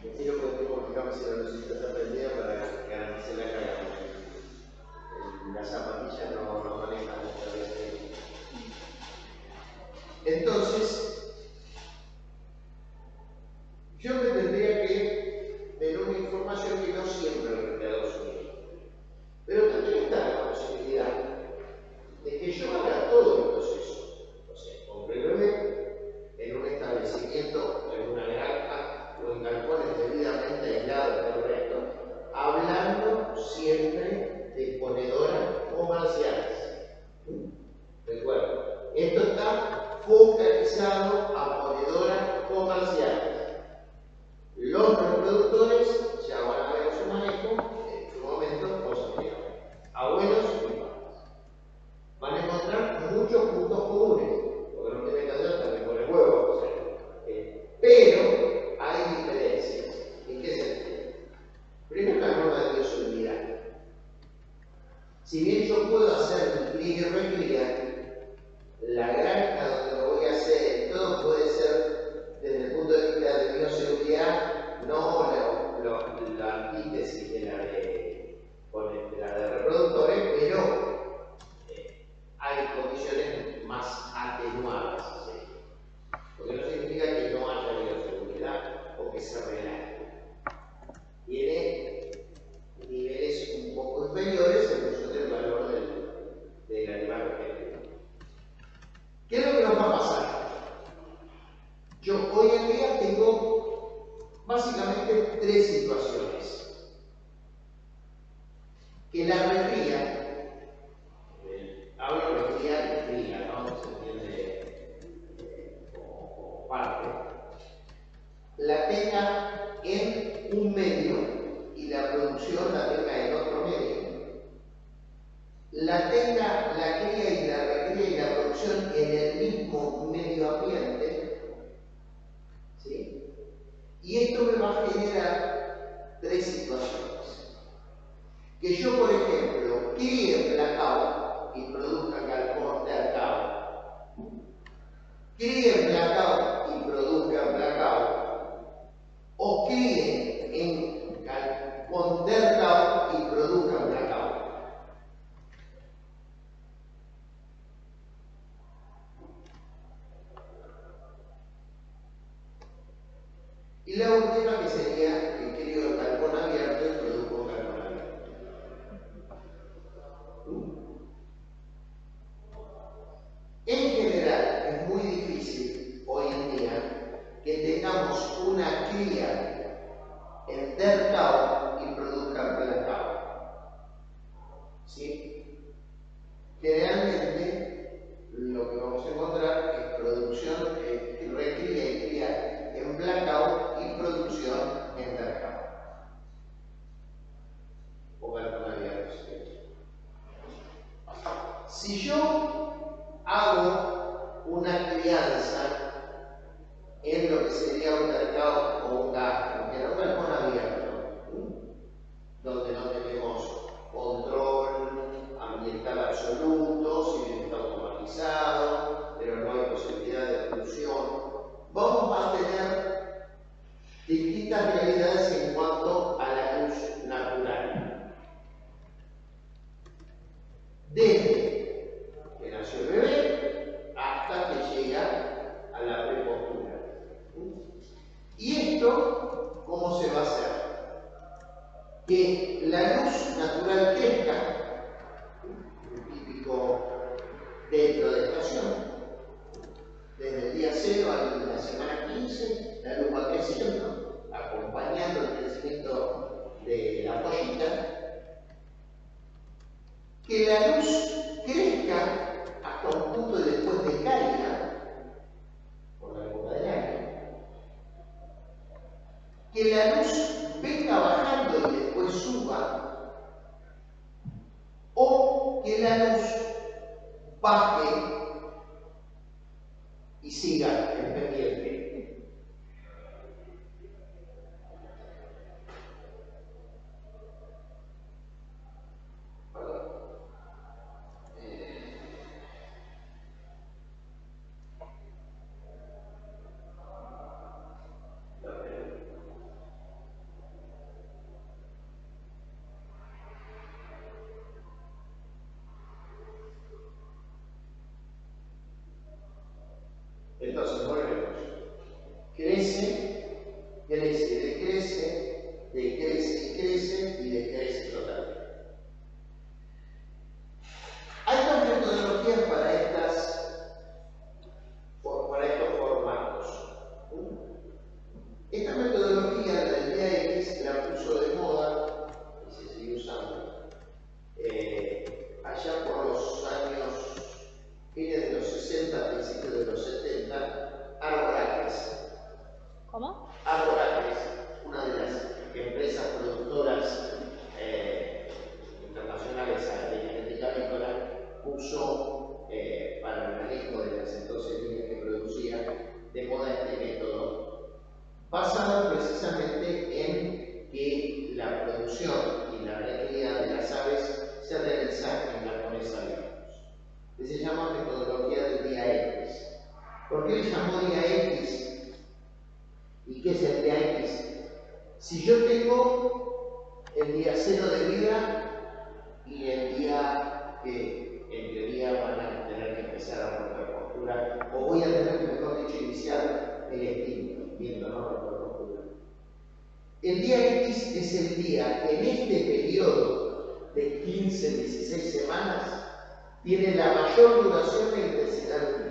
Me quiero que tengo que cambiar si la lucita está prendida para garantizar la carga. Las zapatillas no manejan muchas veces. Entonces, yo me tendría que tener una información que no siempre el recreador sube. Pero también está la posibilidad de que yo haga todo el proceso. O sea, compre el bebé en un establecimiento, en una granja o en galpones debidamente aislados del resto, hablando siempre de ponedoras comerciales. Recuerden, esto está focalizado a ponedoras comerciales. Los reproductores ya van a ver su manejo en su momento posterior. Abuelos y padres. Van a encontrar muchos puntos comunes, porque no tienen que hacer también con el huevo, o sea, pero hay diferencias. ¿En qué sentido? Primero, la norma de bioseguridad. Si bien yo puedo hacer mi cría y recría, la granja donde lo voy a hacer, todo puede ser desde el punto de vista de bioseguridad, no la antítesis de la de reproductores, pero hay condiciones más atenuadas, ¿sí? Porque no significa que no haya bioseguridad o que se relaje. Tiene niveles un poco inferiores en función del valor del animal objetivo. ¿Qué es lo que nos va a pasar? Yo hoy en día tengo básicamente tres situaciones. Que la recría, hablo de recría y cría, ¿no? Se entiende como parte, la tenga en un medio y la producción la tenga en otro medio. La tenga la cría y la recría y la producción en el mismo medio ambiente, ¿sí? Y esto me va a generar tres situaciones. Que yo, por ejemplo, críe placao y produzca galpón de arcao. Críe placao y produzca placao. O críe en galpón de arcao y produzca placao. Y la última que sería que crío galpón abierto y produzco galpón abierto. En general, es muy difícil hoy en día que tengamos una cría en dercao y produzca placao. ¿Sí? Generalmente, lo que vamos a encontrar es producción, recría y cría en placao y producción en dercao. O galpón abierto. Si yo hago una crianza en lo que sería un mercado o un gastro, que era un galpón abierto, donde no tenemos control ambiental absoluto, si bien está automatizado, pero no hay posibilidad de exclusión, vamos a tener distintas realidades en cuanto a la luz natural. Desde que nació el bebé hasta que llega a la prepostura. Y esto que la luz venga bajando y después suba, o que la luz baje y siga en pendiente. Entonces, volvemos. Crece, crece, decrece, decrece y crece y decrece totalmente. Hay dos metodologías para estos formatos. Esta metodología, la del día X, la puso de moda y se sigue usando allá por los años fines de los 60, principios de los 70, Arboracres. ¿Cómo? Arboracres, una de las empresas productoras internacionales de genética avícola, puso para el manejo de las entonces líneas que producía de moda este método, basado precisamente en que la producción y la recría de las aves se realiza en galpones abiertos. Se llama metodología del día X. ¿Por qué le llamó día X? ¿Y qué es el día X? Si yo tengo el día 0 de vida y el día que en teoría van a tener que empezar a romper postura, o voy a tener que, mejor dicho, iniciar el estímulo, no romper postura. El día X es el día que en este periodo de 15-16 semanas tiene la mayor duración e intensidad lumínica.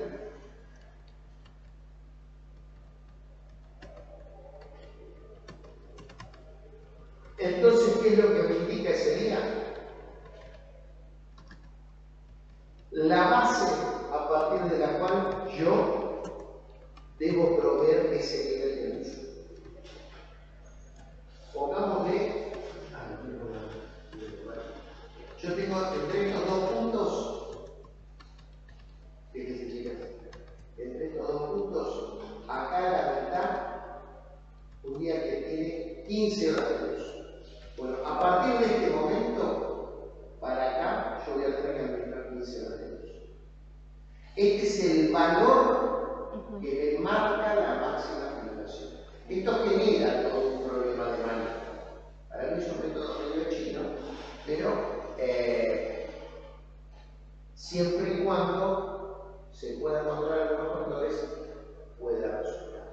Entonces, ¿qué es lo que me indica ese día? La base a partir de la cual yo debo proveer ese nivel de luz. Pongámosle, yo tengo entre estos dos puntos, fíjense chicas, entre estos dos puntos, acá a la mitad, un día que tiene 15 horas de luz. Bueno, a partir de este momento, para acá, yo voy a tener que administrar 15 horas de luz. Este es el valor que me marca la máxima filtración. Esto genera todo un problema de manejo. Para mí es un método medio chino, pero siempre y cuando se puedan controlar algunos factores, puede dar resultado.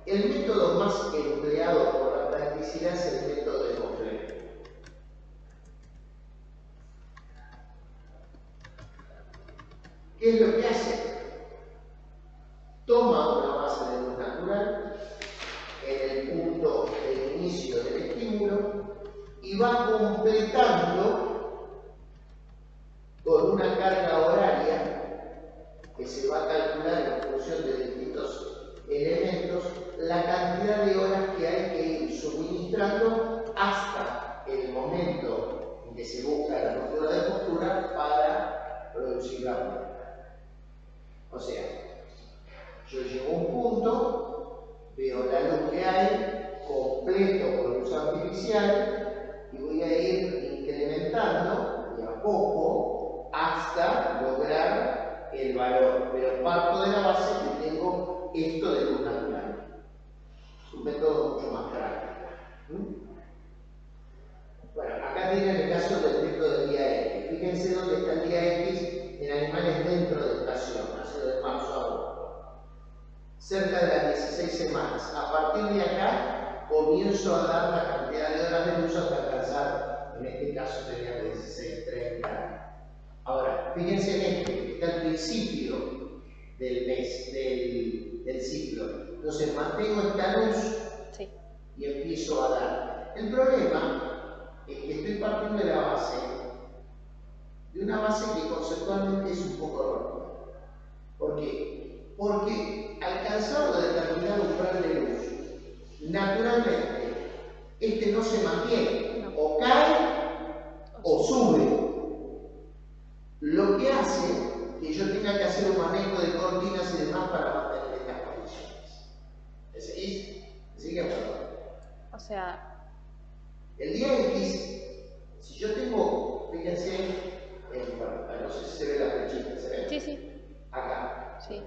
El método más empleado por la practicidad es el método de complejo. ¿Qué es lo que hace? Toma una base de luz natural en el punto de inicio del estímulo y va completando con una carga horaria que se va a calcular en función de distintos elementos la cantidad de horas que hay que ir suministrando hasta el momento en que se busca la ruptura de postura para producir la muerte. O sea, yo llego a un punto, veo la luz que hay, completo con luz artificial y voy a ir incrementando de a poco hasta lograr el valor, pero parto de la base que tengo esto de luz natural. Es un método mucho más práctico. Bueno, acá tienen el caso del método del día X. Fíjense dónde está el día X en animales dentro de estación, nacido de marzo a agosto. Cerca de las 16 semanas. A partir de acá comienzo a dar la cantidad de horas de luz hasta alcanzar, en este caso sería de 16-30. Ahora, fíjense en este, está al principio del mes, del ciclo. Entonces mantengo esta luz y empiezo a dar. El problema es que estoy partiendo de la base, de una base que conceptualmente es un poco errónea. ¿Por qué? Porque alcanzado determinado umbral de luz, naturalmente se tiene. No. O cae o sube. Lo que hace que yo tenga que hacer un manejo de cortinas y demás para mantener estas condiciones. ¿Me seguís? ¿Me sigue? Perdón. O sea, El día X, si yo tengo, fíjense, no sé si se ve la flechita, ¿se ve? sí, sí, Acá. sí.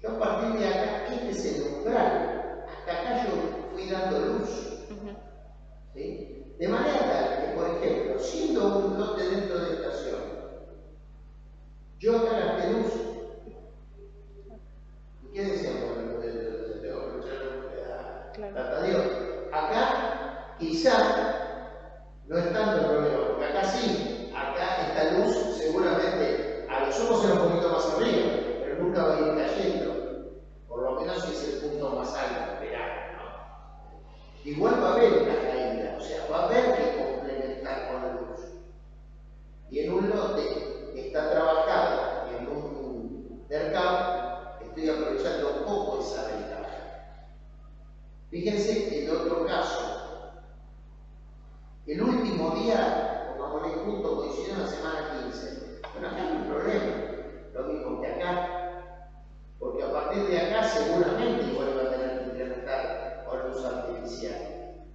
Yo a partir de acá, este es el umbral. Hasta acá yo fui dando luz. ¿Sí? De manera tal que, por ejemplo, siendo un lote dentro de estación, yo acá gasté luz. ¿Y qué decíamos? Hasta Dios. Acá, quizá, no es tanto el problema, porque acá sí, acá esta luz seguramente a los ojos es un poquito más arriba, pero nunca va a ir cayendo. Por lo menos si es el punto más alto, esperar, ¿no? Igual va a haber una caída, o sea, va a haber que complementar con la luz. Y en un lote que está trabajado en un mercado, estoy aprovechando un poco esa ventaja. Fíjense el otro caso. El último día, pongámosle en punto, coincidió en la semana 15. Bueno, acá no hay problema. Lo mismo que acá. Porque a partir de acá seguramente igual va a tener que implementar con luz artificial.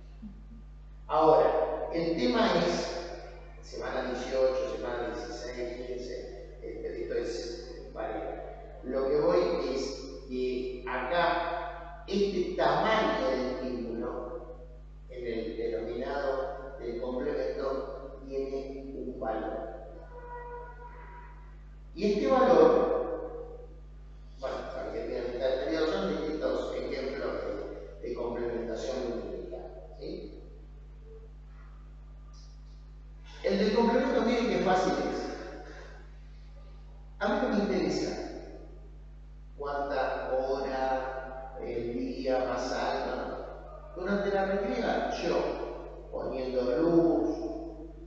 Ahora, el tema es semana 18, semana 16, 15, esto es variable. Lo que voy es que acá este tamaño del estímulo en el denominado del complemento tiene un valor. Y este valor, bueno, para que vean esta anterior, son distintos ejemplos de complementación numérica. ¿Sí? El del complemento, miren qué fácil es. A mí no me interesa cuánta hora, el día más alto. Durante la recreo, yo, poniendo luz,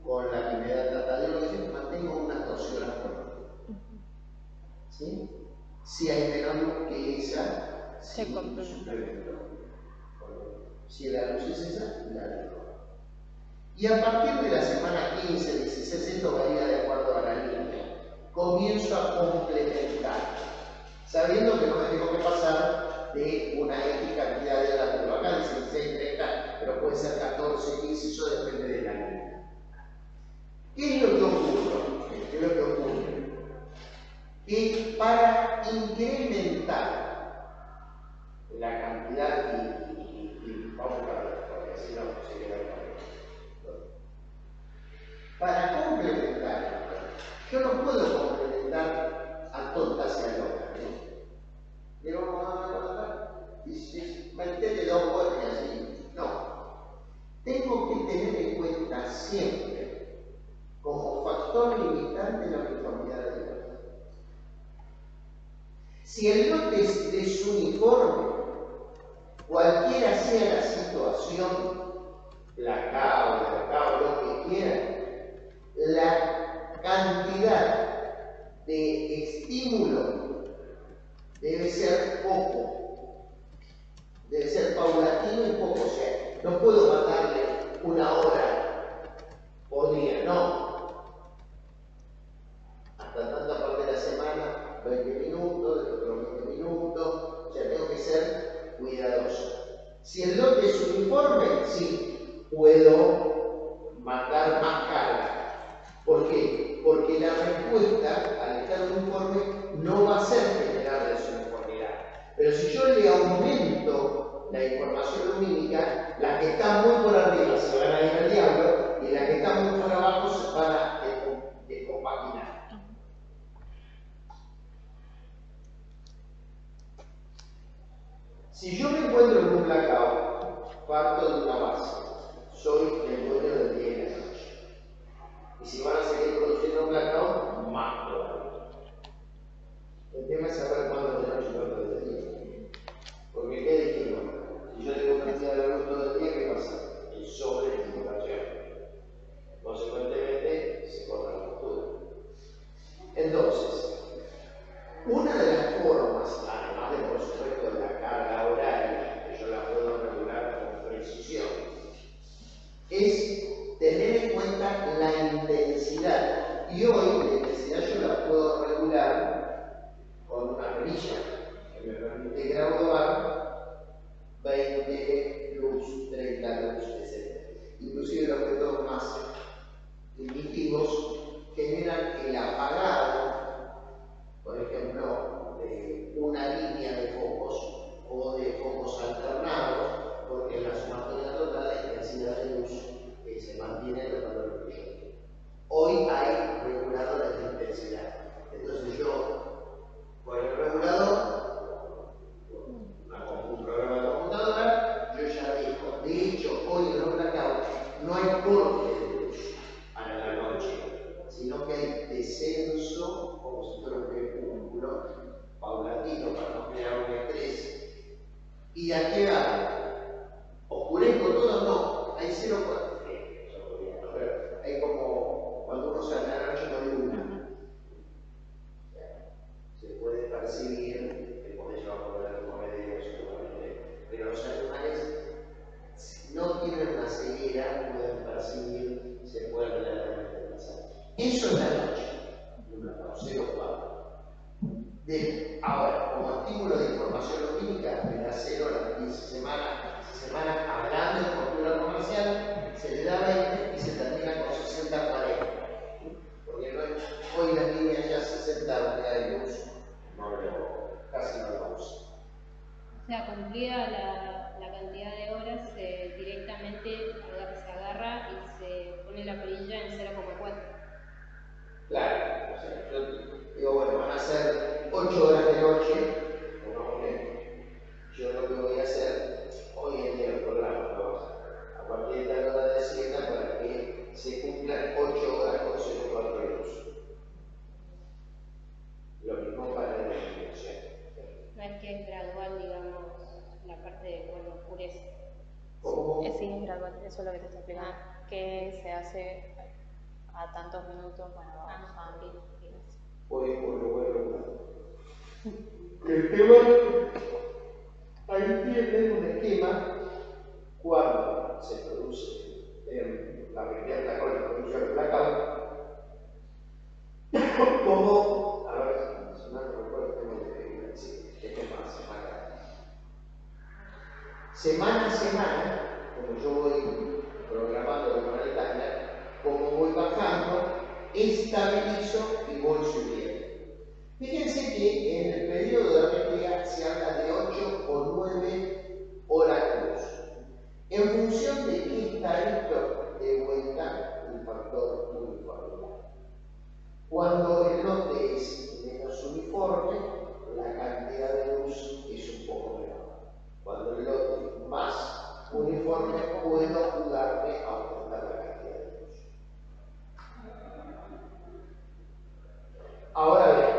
con la que me da el tratadero, mantengo unas 12 horas por día. ¿Sí? Si hay menos luz que esa, se complementa. Si la luz es esa, la dejo. Y a partir de la semana 15, 16, esto varía de acuerdo a la línea, comienzo a complementar, sabiendo que no me tengo que pasar de una X cantidad de horas, pero acá dice 16, 30, pero puede ser 14, 15, eso depende de la línea. ¿Qué es lo que ocurre? ¿Qué es lo que ocurre? Que para incrementar la cantidad y vamos a ver, porque así no se queda el problema. Para complementar, yo no puedo complementar a tontas y a locas. Digo, metete 2 horas y así. No. Tengo que tener en cuenta siempre, como factor limitante, la uniformidad de la lote. Si el lote es desuniforme, cualquiera sea la situación, blackout, lo que quieran, la cantidad de estímulo debe ser poco, debe ser paulatino y poco. O sea, no puedo mandarle 1 hora por día, no. Hasta tanta parte de la semana, 20 minutos, de otros 20 minutos, o sea, tengo que ser cuidadoso. Si el lote es uniforme, sí, puedo mandar más carga. ¿Por qué? Porque la respuesta, al estar uniforme, no va a ser generar desuniformidad. Pero si yo le aumento la información lumínica, las que están muy por arriba se van a ir al diablo y las que están muy por abajo se van a descompaginar. Si yo me encuentro en un blackout, parto de una base, soy el dueño del día y la noche. Y si van a seguir produciendo un blackout, más todavía. El tema es saber cuándo de noche y cuándo de día. Porque ¿qué dijimos? Si yo tengo cantidad de luz todo el día, ¿qué pasa? El sobreestimulación. Consecuentemente, se corta la postura. Entonces, una de las formas, además de por supuesto la carga horaria, que yo la puedo regular con precisión, los métodos más primitivos generan el apagado, por ejemplo, de una línea de focos o de focos alternados, porque en la sumatoria total la intensidad de luz se mantiene en el valor que yo tengo. Hoy hay reguladores de intensidad. Entonces yo, con el regulador, un programa de computadora, yo ya dejo. De hecho, hoy en los blackouts no hay corte de luz para la noche, sino que hay descenso, como si fuera un crepúsculo, paulatino para no crear un estrés. ¿Y a qué edad? ¿Oscurezco todo? No, hay 0,4. Pero hay como cuando uno sale a la noche no hay luna. Se puede percibir, que por eso va a poder comer pero los animales no tienen una ceguera, pueden percibir, se pueden relativamente pasar. Eso es la noche, una 0,4. Ahora, como estímulo de información lumínica, de las 0 a las 15 semanas, hablando de cultura comercial, se le da 20 y se termina con 60-40. Porque hoy las líneas ya 60 unidades de luz, casi no lo usan. O sea, cumplida la cantidad de horas, directamente se agarra y se pone la perilla en 0,4. Claro, o sea, yo digo, bueno, van a ser 8 horas de noche, yo lo que voy a hacer hoy en día el programa, a partir de la hora de siesta para que se cumplan 8 horas con 0,4 de luz. Lo mismo para la iluminación. No es que es gradual, digamos, la parte de cuando oscurece. ¿Cómo? Sí, es gradual, eso es lo que te estoy explicando. Que se hace a tantos minutos, bueno, va bajando y así. Por lo bueno. El tema, ahí tiene un esquema cuando se produce la requierta con la producción de blackout, como, a ver, si no recuerdo, tengo que decir, esto es más semana a semana, como yo voy programando de manera timer, como voy bajando, estabilizo y voy subiendo. Fíjense que en el periodo de refriega se habla de 8 o 9 horas luz. En función de qué está esto, de vuelta el factor uniformidad. Cuando el lote es menos uniforme, la cantidad de luz es un poco menor. Cuando el lote es más uniforme, puedo jugarme a aumentar la cantidad de luz. Ahora bien,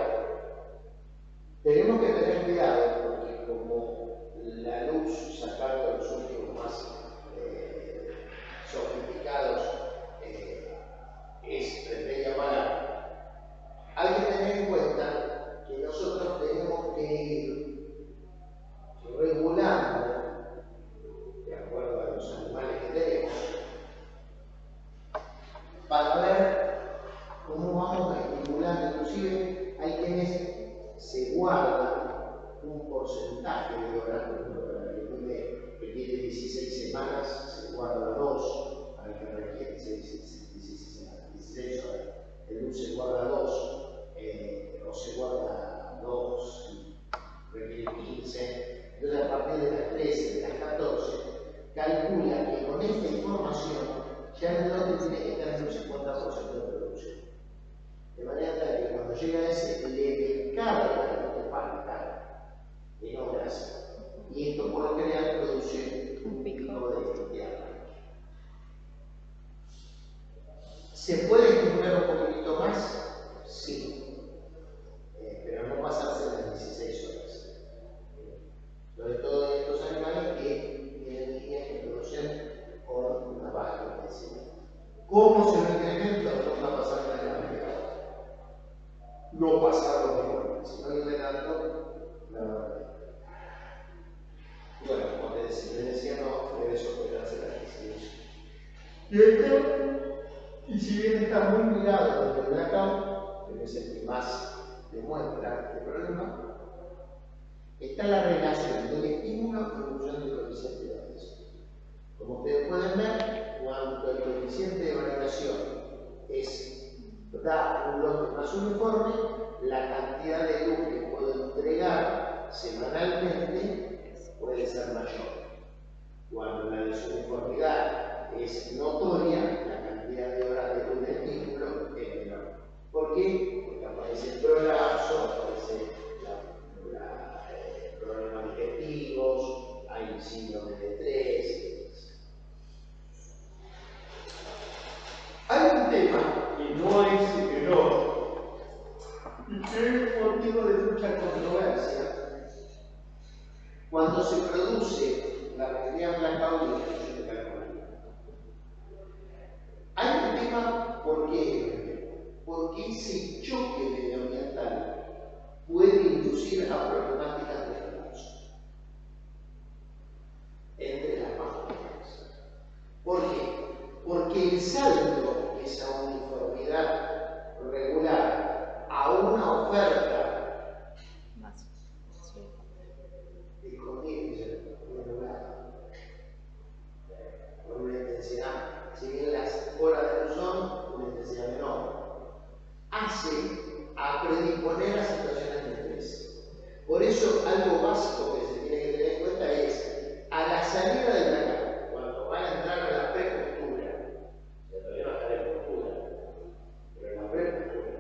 tenemos que tener cuidado porque como la luz, sacando los últimos más sofisticados, es de media mala, hay que tener en cuenta que nosotros tenemos que ir regulando, de acuerdo a los animales que tenemos, para ver cómo vamos estimulando. Inclusive hay quienes se guardan un porcentaje de horas, por ejemplo, para el que tiene 16 semanas, se guarda 2, para el que requiere 16 horas, el luz se guarda 2, o se guarda 2 y requiere 15. Entonces, a partir de las 13, de las 14, calcula que con esta información ya el lote tiene que estar en un 50% de producción. De manera tal que cuando llega a ese, le descarga lo que falta en horas. Y esto por lo general produce un pico de arranque. ¿Se puede estimular un poquitito más? Sí. Pero no pasarse las 16 horas. Sobre todo en estos animales que tienen líneas que producen con una baja intensidad. ¿Cómo se lo incrementa? No va a pasar de la manera. No pasar los mejores. Si no hay tanto, bueno, como te decía, no debe superarse la distribución. Y y si bien está muy ligado desde el blackout, que es el que más demuestra este problema, está la relación del estímulo en función del coeficiente de atención. Como ustedes pueden ver, cuanto el coeficiente uniformidad es notoria, la cantidad de horas de luz del estímulo es menor. ¿Por qué? Porque aparece el prolapso, aparece problemas digestivos, hay síndrome de estrés. Hay un tema que no es menor y que es motivo de mucha controversia. Cuando se produce la reactividad blackout y la fusión de carbonio. Hay un tema porque ese choque medioambiental puede inducir a problemáticas de colapso entre las más complejas. ¿Por qué? Porque el salto de esa uniformidad regular a una oferta de contenido regular con una intensidad, si bien las horas de luz son una intensidad menor, hace a predisponer a situaciones de estrés. Por eso, algo básico que se tiene que tener en cuenta es, a la salida del blackout, cuando van a entrar a la prepostura, todavía no estará en postura, pero en la prepostura,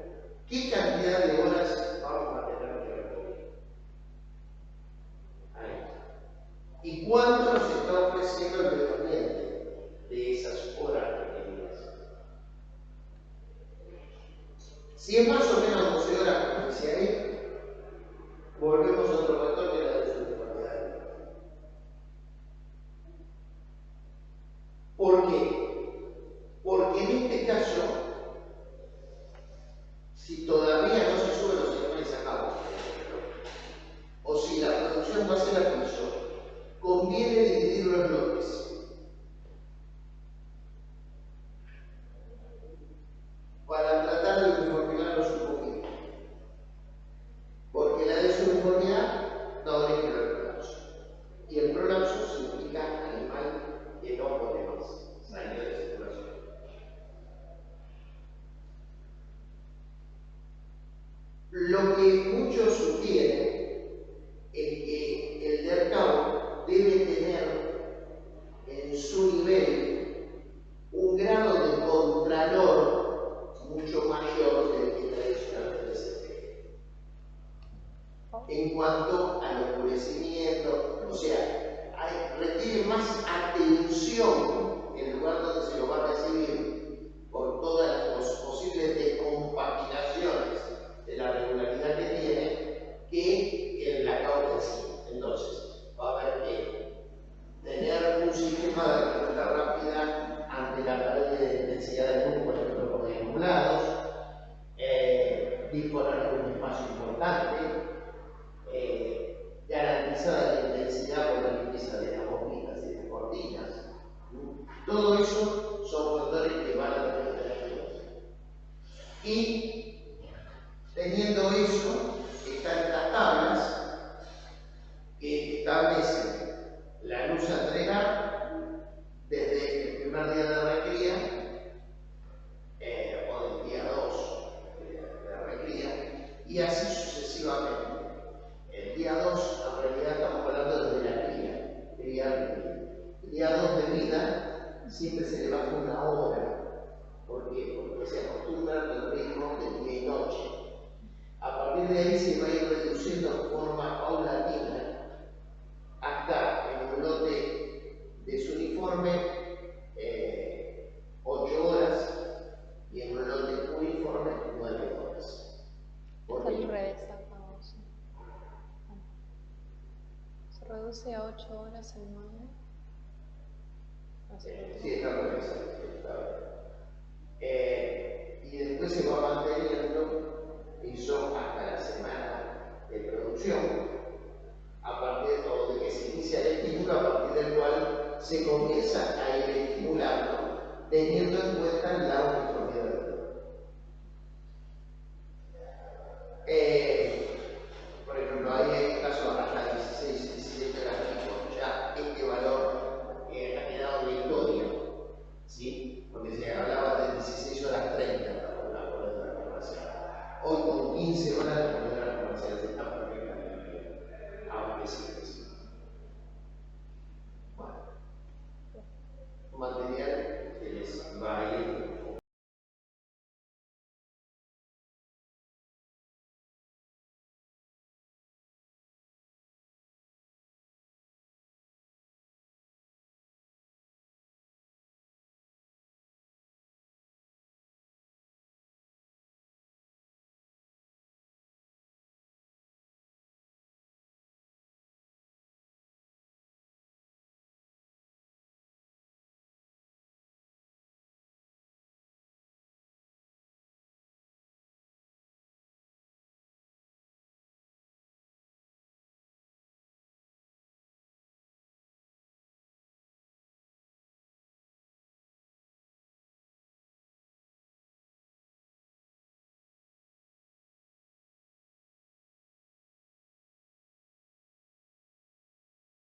¿qué cantidad de horas vamos a tener que recorrer? Ahí. ¿Y cuánto nos está ofreciendo el medio ambiente de esas horas requeridas? Si es más o menos 12 horas, como decía ahí, volvemos a otro factor que es la desuniformidad. ¿Por qué? Porque en este caso, si todavía no se suben los sistemas a cabo, o si la producción va a ser a piso, conviene dividir los bloques. Para tratar de uniformizarlos un poquito. Porque la desuniformidad da origen al prolapso. Y el prolapso significa animal que no puede más, salir de circulación. Lo que muchos sugieren es que el DERCAO debe tener en su nivel un grado de contralor mucho mayor del que tradicionalmente se ve. En cuanto al oscurecimiento, o sea, requiere más atención en el lugar donde se lo va a recibir por todas las posibles descompaginaciones de la regularidad que tiene, que el blackout en sí. Entonces, va a haber que tener un sistema de respuesta rápida ante la pérdida de intensidad de luz, por ejemplo, por nublados, disponer de un espacio importante, garantizar la intensidad por la limpieza de las boquitas y de cortinas. Todo eso son factores que van a tener que tener en cuenta. Y teniendo eso, están estas tablas que establecen la luz a entregar desde el primer día de recría o del día 2 de recría y así sucesivamente. El día 2, en realidad estamos hablando desde la cría, el día 2 de vida siempre se le baja una hora. ¿Por qué? Porque se acostumbra al ritmo de día y noche. A partir de ahí se va a ir reduciendo de forma paulatina hasta en un lote desuniforme 8 horas y en un lote uniforme 9 horas. ¿Por qué? Al revés, acá, sí. Se reduce a 8 horas el 9. Sí, está al revés. Y después se va manteniendo eso hasta la semana de producción, a partir de que se inicia el estímulo, a partir del cual se comienza a ir estimulando, teniendo en cuenta la uniformidad